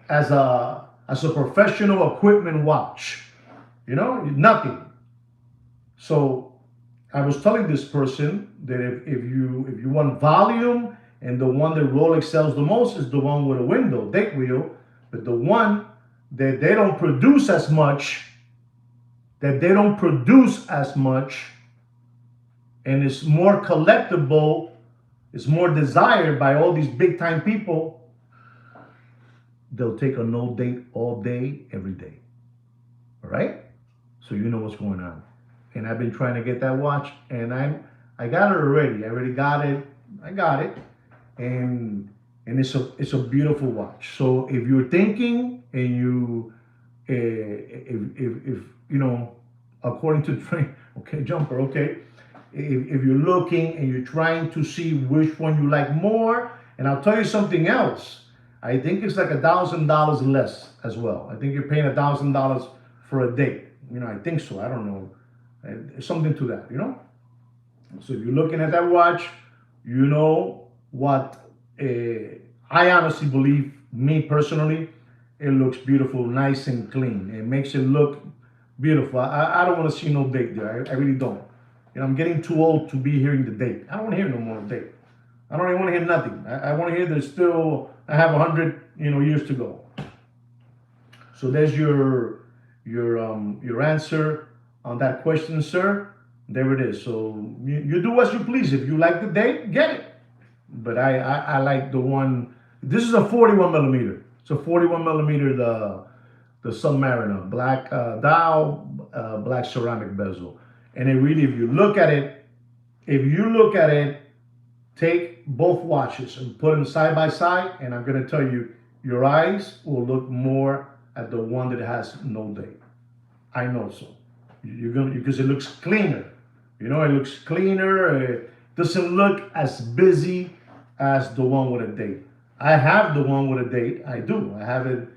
as a professional equipment watch. Nothing. So I was telling this person that if you want volume, and the one that Rolex sells the most is the one with a window, date wheel, but the one that they don't produce as much, and it's more collectible, it's more desired by all these big time people, they'll take a no date all day, every day. All right? So you know what's going on. And I've been trying to get that watch, and I got it already. I already got it. I got it. And it's a beautiful watch. So if you're thinking and you if according to train, okay, jumper, okay, if you're looking and you're trying to see which one you like more, and I'll tell you something else, I think it's like $1,000 less as well. I think you're paying $1,000 for a date. I think so. I don't know, something to that. So if you're looking at that watch, what I honestly believe, me personally, it looks beautiful, nice and clean. It makes it look beautiful. I don't want to see no date there. I really don't. I'm getting too old to be hearing the date. I don't want to hear no more date. I don't even want to hear nothing. I want to hear there's still, I have 100 years to go. So there's your answer on that question, sir. There it is. So you do as you please. If you like the date, get it. But I like the one. This is a 41 millimeter. It's a 41 millimeter, the Submariner, black dial, black ceramic bezel. And it really, if you look at it, take both watches and put them side by side, and I'm gonna tell you, your eyes will look more at the one that has no date. I know so. Because it looks cleaner. It looks cleaner. It doesn't look as busy as the one with a date. I have the one with a date. I do. I have it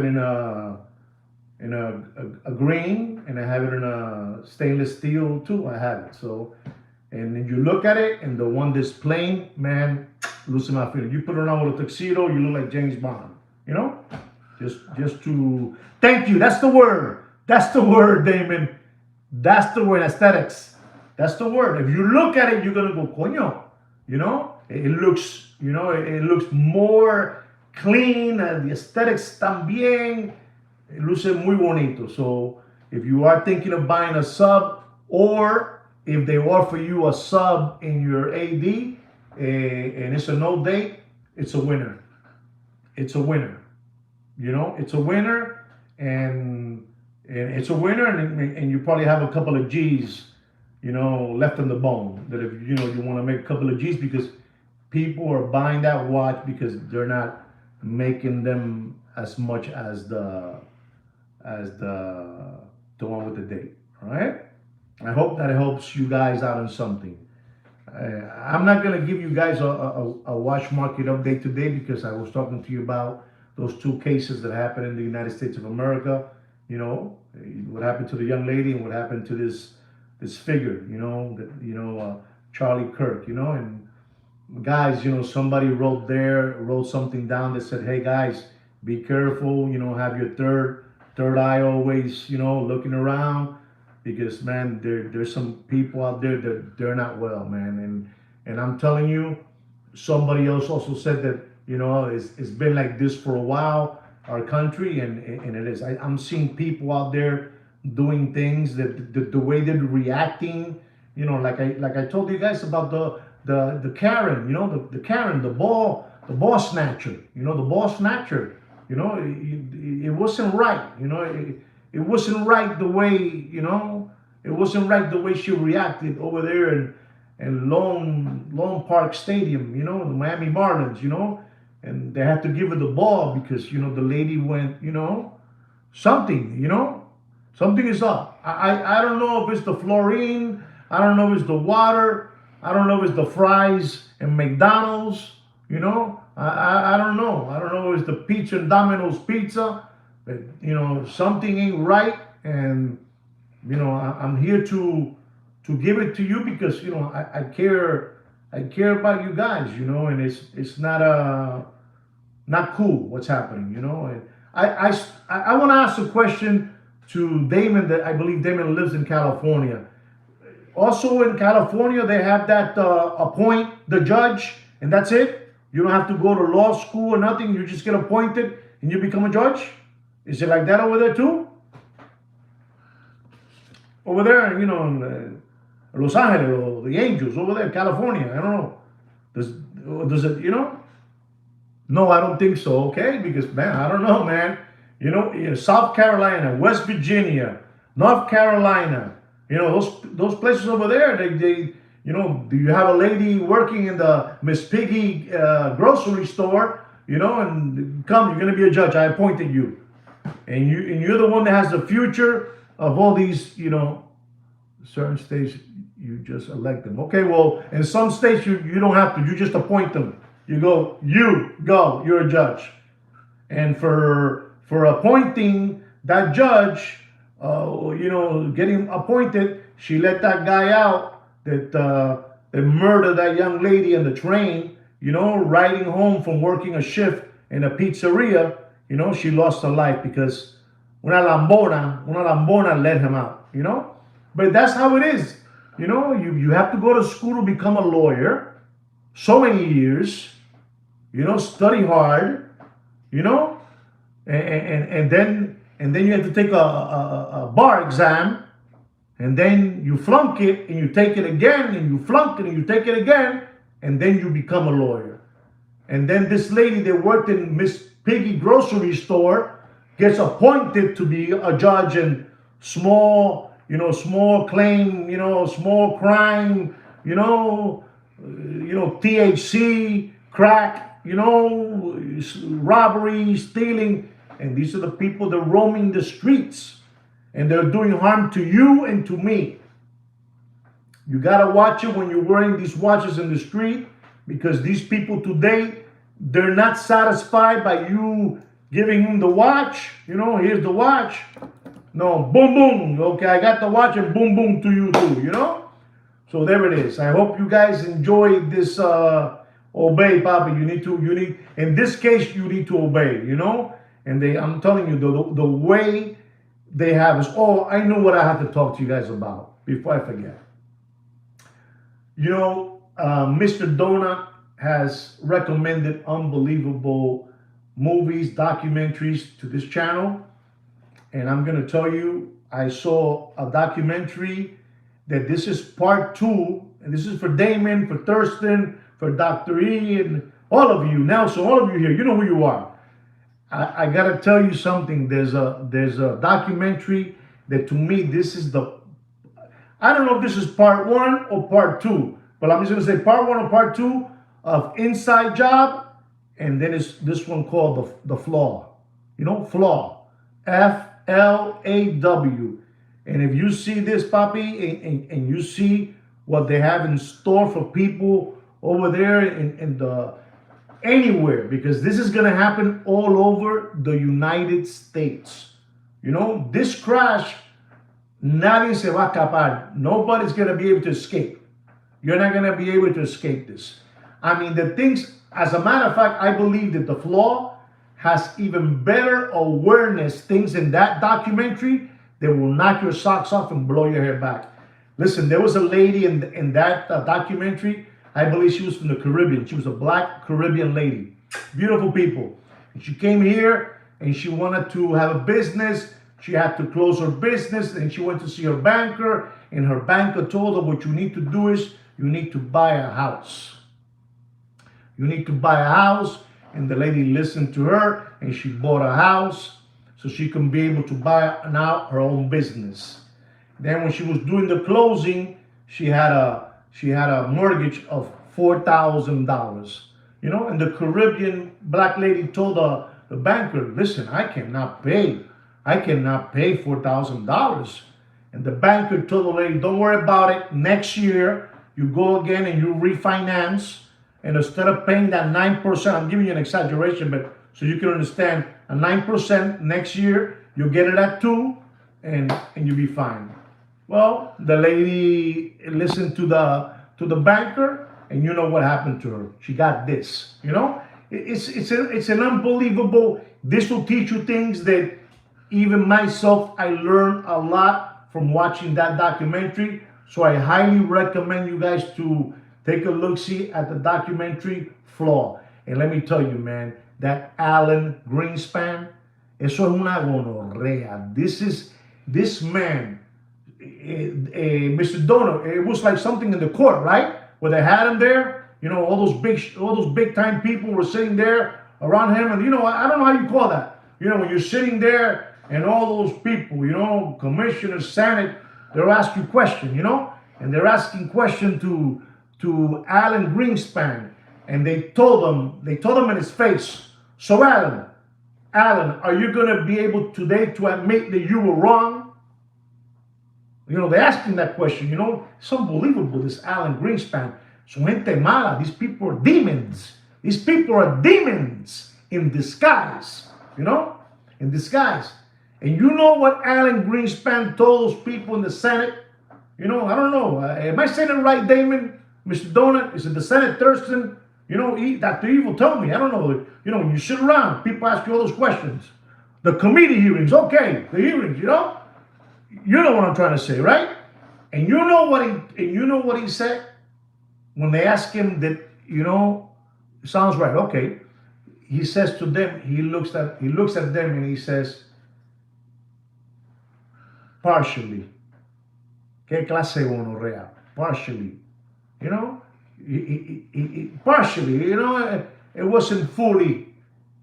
in a green, and I have it in a stainless steel too. I have it. So, and then you look at it, and the one that's plain, man, losing my feeling. You put it on with a tuxedo, you look like James Bond. Just to thank you. That's the word. That's the word, Damon. That's the word, aesthetics. That's the word. If you look at it, you're gonna go, coño. It looks, it looks more clean. The aesthetics también. It looks muy bonito. So if you are thinking of buying a sub, or if they offer you a sub in your AD, and it's a no date, it's a winner. It's a winner. It's a winner, and it's a winner, and you probably have a couple of G's, left in the bone. That if you want to make a couple of G's, because people are buying that watch because they're not making them as much as the one with the date. All right. I hope that helps you guys out on something. I'm not gonna give you guys a watch market update today because I was talking to you about those two cases that happened in the United States of America. You know what happened to the young lady and what happened to this figure. Charlie Kirk. And guys, somebody wrote something down that said, "Hey guys, be careful. Have your third eye always. Looking around." Because man, there's some people out there that they're not well, man, and I'm telling you, somebody else also said that it's been like this for a while, our country, and it is. I'm seeing people out there doing things that the way they're reacting, like I told you guys about the Karen, the Karen, the ball snatcher, the ball snatcher, it wasn't right, it wasn't right the way, it wasn't right the way she reacted over there in Lone Park Stadium, the Miami Marlins, and they had to give her the ball because, the lady went, something is up. I don't know if it's the fluorine, I don't know if it's the water, I don't know if it's the fries and McDonald's, I don't know. I don't know if it's the pizza and Domino's pizza. But, something ain't right, and I'm here to give it to you because I care about you guys, and it's not cool what's happening, and I want to ask a question to Damon that I believe Damon lives in California. Also in California, they have that appoint the judge, and that's it. You don't have to go to law school or nothing. You just get appointed and you become a judge. Is it like that over there too? Over there, in Los Angeles, or the Angels, over there, California. I don't know. Does it, No, I don't think so, okay? Because, man, I don't know, man. South Carolina, West Virginia, North Carolina, those places over there, they do you have a lady working in the Miss Piggy grocery store, and come, you're going to be a judge. I appointed you. And you're the one that has the future of all these, certain states, you just elect them. Okay, well, in some states, you don't have to. You just appoint them. You're a judge. And for appointing that judge, getting appointed, she let that guy out that murdered that young lady in the train, riding home from working a shift in a pizzeria. She lost her life because una lambona let him out, But that's how it is. You have to go to school to become a lawyer, so many years, study hard, and then you have to take a bar exam, and then you flunk it, and you take it again, and you flunk it, and you take it again, and then you become a lawyer. And then this lady that worked in Miss Piggy grocery store gets appointed to be a judge in small claim, small crime, THC, crack, robbery, stealing. And these are the people that are roaming the streets, and they're doing harm to you and to me. You got to watch it when you're wearing these watches in the street, because these people today, they're not satisfied by you giving them the watch. Here's the watch. No, boom, boom. Okay, I got the watch, and boom, boom to you too, So there it is. I hope you guys enjoyed this. Obey, Papa. You need, in this case, you need to obey, And I'm telling you, the way they have is, I know what I have to talk to you guys about before I forget. Mr. Donut has recommended unbelievable movies, documentaries to this channel. And I'm going to tell you, I saw a documentary that this is part 2. And this is for Damon, for Thurston, for Dr. E, and all of you, Nelson, all of you here. You know who you are. I got to tell you something. There's a documentary that, to me, this is I don't know if this is part 1 or part 2. But I'm just going to say part 1 or part 2 of Inside Job, and then it's this one called the Flaw. Flaw, FLAW. And if you see this, Papi, and you see what they have in store for people over there in the anywhere, because this is going to happen all over the United States. You know, this crash, nadie se va a escapar. Nobody's going to be able to escape. You're not going to be able to escape this. I mean, the things, as a matter of fact, I believe that the flaw has even better awareness things in that documentary that will knock your socks off and blow your hair back. Listen, there was a lady in that documentary. I believe she was from the Caribbean. She was a black Caribbean lady. Beautiful people. And she came here and she wanted to have a business. She had to close her business and she went to see her banker. And her banker told her, what you need to do is you need to buy a house. You need to buy a house. And the lady listened to her and she bought a house so she can be able to buy now her own business. Then when she was doing the closing, she had a mortgage of $4,000. You know, and the Caribbean black lady told the banker, listen, I cannot pay $4,000. And the banker told the lady, don't worry about it. Next year, you go again and you refinance. And instead of paying that 9%, I'm giving you an exaggeration, but so you can understand, a 9% next year, you'll get it at 2%, and you'll be fine. Well, the lady listened to the banker, and you know what happened to her. She got this. You know, it's an unbelievable. This will teach you things that even myself, I learned a lot from watching that documentary. So I highly recommend you guys to take a look-see at the documentary Flaw. And let me tell you, man, that Alan Greenspan, eso es una gonorrea. This man, Mr. Donor, it was like something in the court, right? Where they had him there, you know, all those big time people were sitting there around him, and you know, I don't know how you call that. You know, when you're sitting there and all those people, you know, commissioners, senate, they're asking questions, you know, and they're asking questions to Alan Greenspan, and they told him in his face, so Alan, are you gonna be able today to admit that you were wrong? You know, they asked him that question, you know. It's unbelievable, this Alan Greenspan. Son gente mala. These people are demons. These people are demons in disguise, you know, in disguise. And you know what Alan Greenspan told those people in the Senate? You know, I don't know. Am I saying it right, Damon? Mr. Donut? Is it the Senate Thurston? You know, Dr. Evil told me. I don't know. You know, when you sit around, people ask you all those questions. The committee hearings, okay. The hearings, you know. You know what I'm trying to say, right? And you know what he said when they asked him that, you know, sounds right. Okay. He says to them, he looks at them and he says, partially. ¿Qué clase gonorrea? Partially. You know? Partially, you know, it wasn't fully,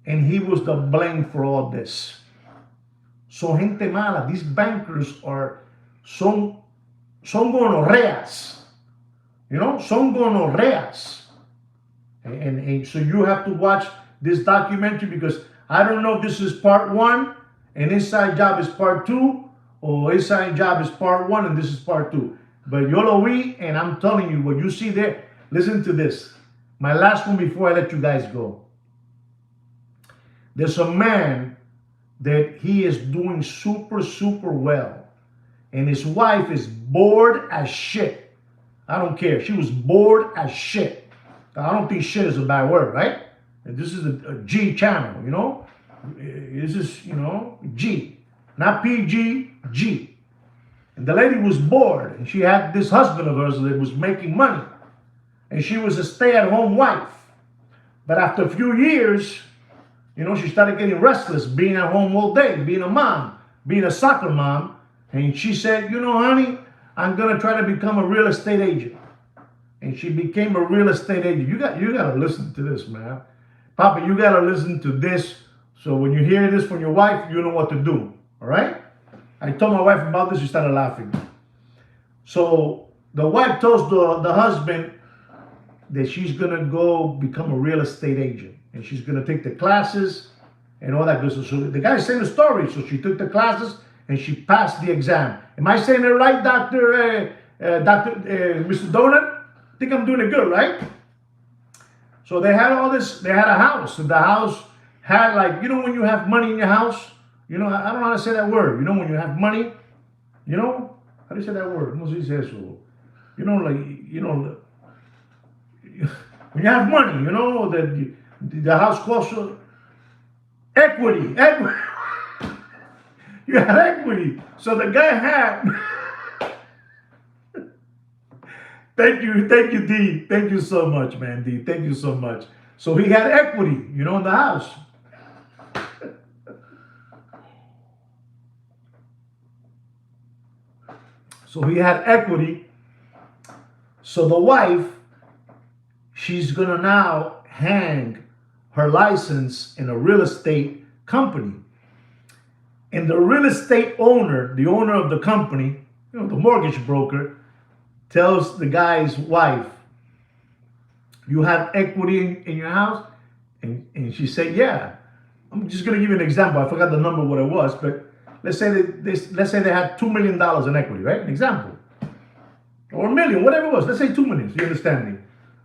and he was the blame for all this. So gente mala, these bankers son gonorreas, you know, son gonorreas. And so you have to watch this documentary, because I don't know if this is part 1 and Inside Job is part 2, or Inside Job is part 1 and this is part 2. But yo lo vi, and I'm telling you, what you see there, listen to this. My last one before I let you guys go. There's a man that he is doing super, super well. And his wife is bored as shit. I don't care. She was bored as shit. I don't think shit is a bad word, right? And this is a G channel, you know? This is, you know, G. Not PG, G. And the lady was bored. And she had this husband of hers that was making money. And she was a stay-at-home wife. But after a few years, you know, she started getting restless, being at home all day, being a mom, being a soccer mom. And she said, you know, honey, I'm going to try to become a real estate agent. And she became a real estate agent. You got to listen to this, man. Papa, you got to listen to this. So when you hear this from your wife, you know what to do. All right? I told my wife about this. She started laughing. So the wife tells the husband that she's going to go become a real estate agent. And she's going to take the classes and all that good stuff. So the guy's saying the story. So she took the classes and she passed the exam. Am I saying it right, Dr. Mr. Donut, I think I'm doing it good, right? So they had all this. They had a house. And the house had, like, when you have money in your house. I don't know how to say that word. When you have money. How do you say that word? No se dice eso. When you have money, that the house costs equity. Equity. You had equity. So the guy had. Thank you, D. Thank you so much, man, D. Thank you so much. So he had equity, in the house. So he had equity. So the wife, she's gonna now hang her license in a real estate company. And the real estate owner, the owner of the company, the mortgage broker, tells the guy's wife, you have equity in your house? And she said, yeah. I'm just going to give you an example. I forgot the number, what it was, but let's say they had $2 million in equity, right? An example. Or $1 million, whatever it was. Let's say $2 million, so you understand me.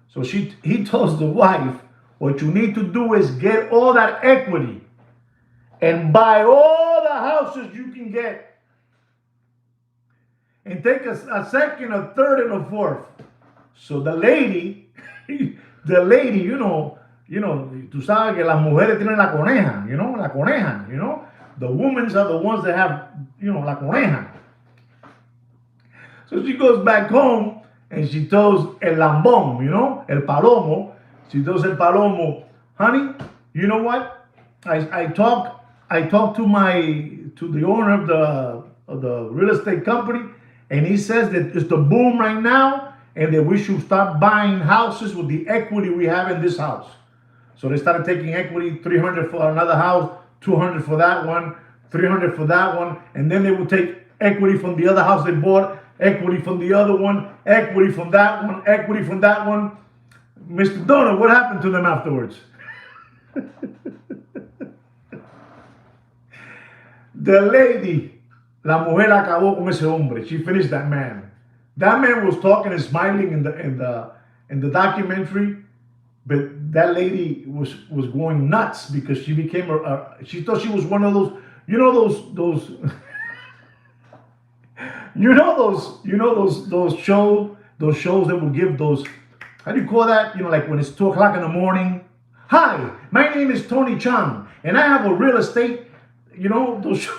So he tells the wife, what you need to do is get all that equity and buy all the houses you can get. And take a second, a third, and a fourth. So the lady, tú sabes que las mujeres tienen la coneja, la coneja, The women are the ones that have, la coneja. So she goes back home and she tells el lambón, el palomo. She tells el palomo, honey, you know what? I talked to the owner of the real estate company. And he says that it's the boom right now and that we should start buying houses with the equity we have in this house. So they started taking equity, 300 for another house, 200 for that one, 300 for that one. And then they would take equity from the other house they bought, equity from the other one, equity from that one, equity from that one. Mr. Donut, what happened to them afterwards? The lady, la mujer acabó con ese hombre. She finished that man. That man was talking and smiling in the documentary, but that lady was going nuts because she became she thought she was one of those, those shows that will give those, how do you call that? Like when it's 2 o'clock in the morning. Hi, my name is Tony Chang, and I have a real estate, those shows.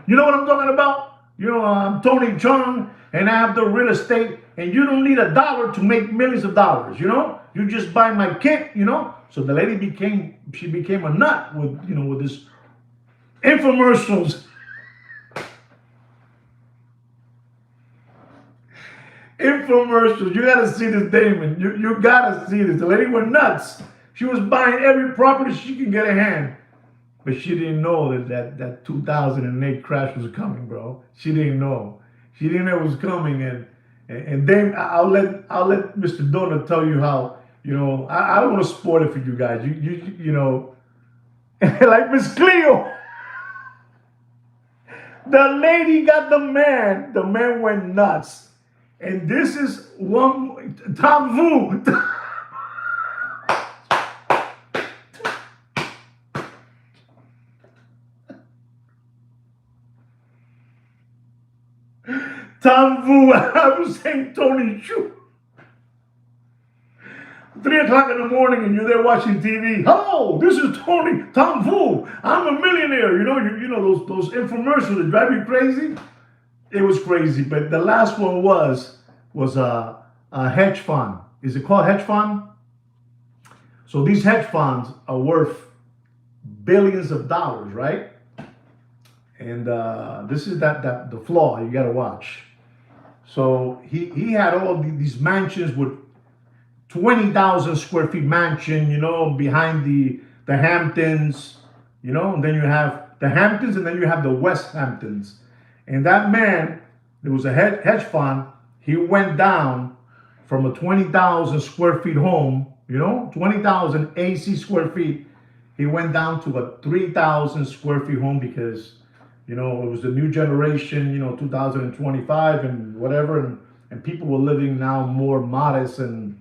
You know what I'm talking about? I'm Tony Chung, and I have the real estate, and you don't need $1 to make millions of dollars, You just buy my kit, So the lady became a nut with this infomercials. Infomercials. You gotta see this, Damon. You gotta see this. The lady went nuts. She was buying every property she can get a hand. But she didn't know that 2008 crash was coming, bro. She didn't know. She didn't know it was coming, and then I'll let Mr. Donut tell you how. I don't want to spoil it for you guys. Like Miss Cleo, the lady got the man. The man went nuts, and this is one Tom Vu. Tom Vu, I was saying Tony Chu. 3 o'clock in the morning and you're there watching TV. Hello, this is Tom Vu. I'm a millionaire. You know those infomercials that drive you crazy? It was crazy, but the last one was a hedge fund. Is it called hedge fund? So these hedge funds are worth billions of dollars, right? And this is the flaw you got to watch. So he had all these mansions with 20,000 square feet mansion, behind the Hamptons, and then you have the Hamptons and then you have the West Hamptons. And that man, there was a hedge fund, he went down from a 20,000 square feet home, 20,000 AC square feet, he went down to a 3,000 square feet home because it was the new generation, 2025 and whatever, and people were living now more modest and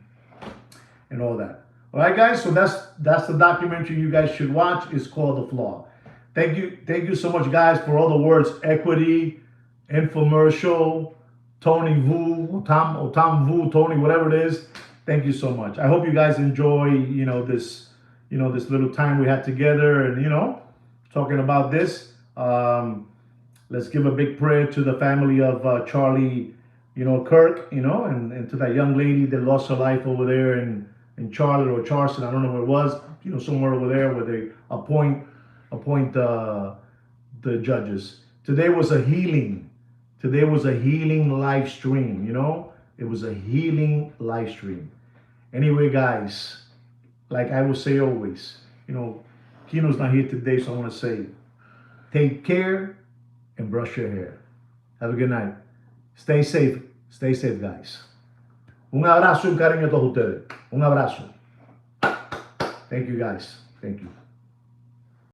all that. All right, guys. So that's the documentary you guys should watch. It's called The Flaw. Thank you so much, guys, for all the words: equity, infomercial, Tony Vu, Otam Vu, Tony, whatever it is. Thank you so much. I hope you guys enjoy, this little time we had together, and talking about this. Let's give a big prayer to the family of Charlie, Kirk, and to that young lady that lost her life over there in Charlotte or Charleston. I don't know where it was, somewhere over there where they appoint the judges. Today was a healing live stream. It was a healing live stream. Anyway, guys, like I will say always, Kino's not here today, so I want to say, take care and brush your hair. Have a good night. Stay safe, guys. Un abrazo y un cariño a todos ustedes. Un abrazo. Thank you, guys. Thank you.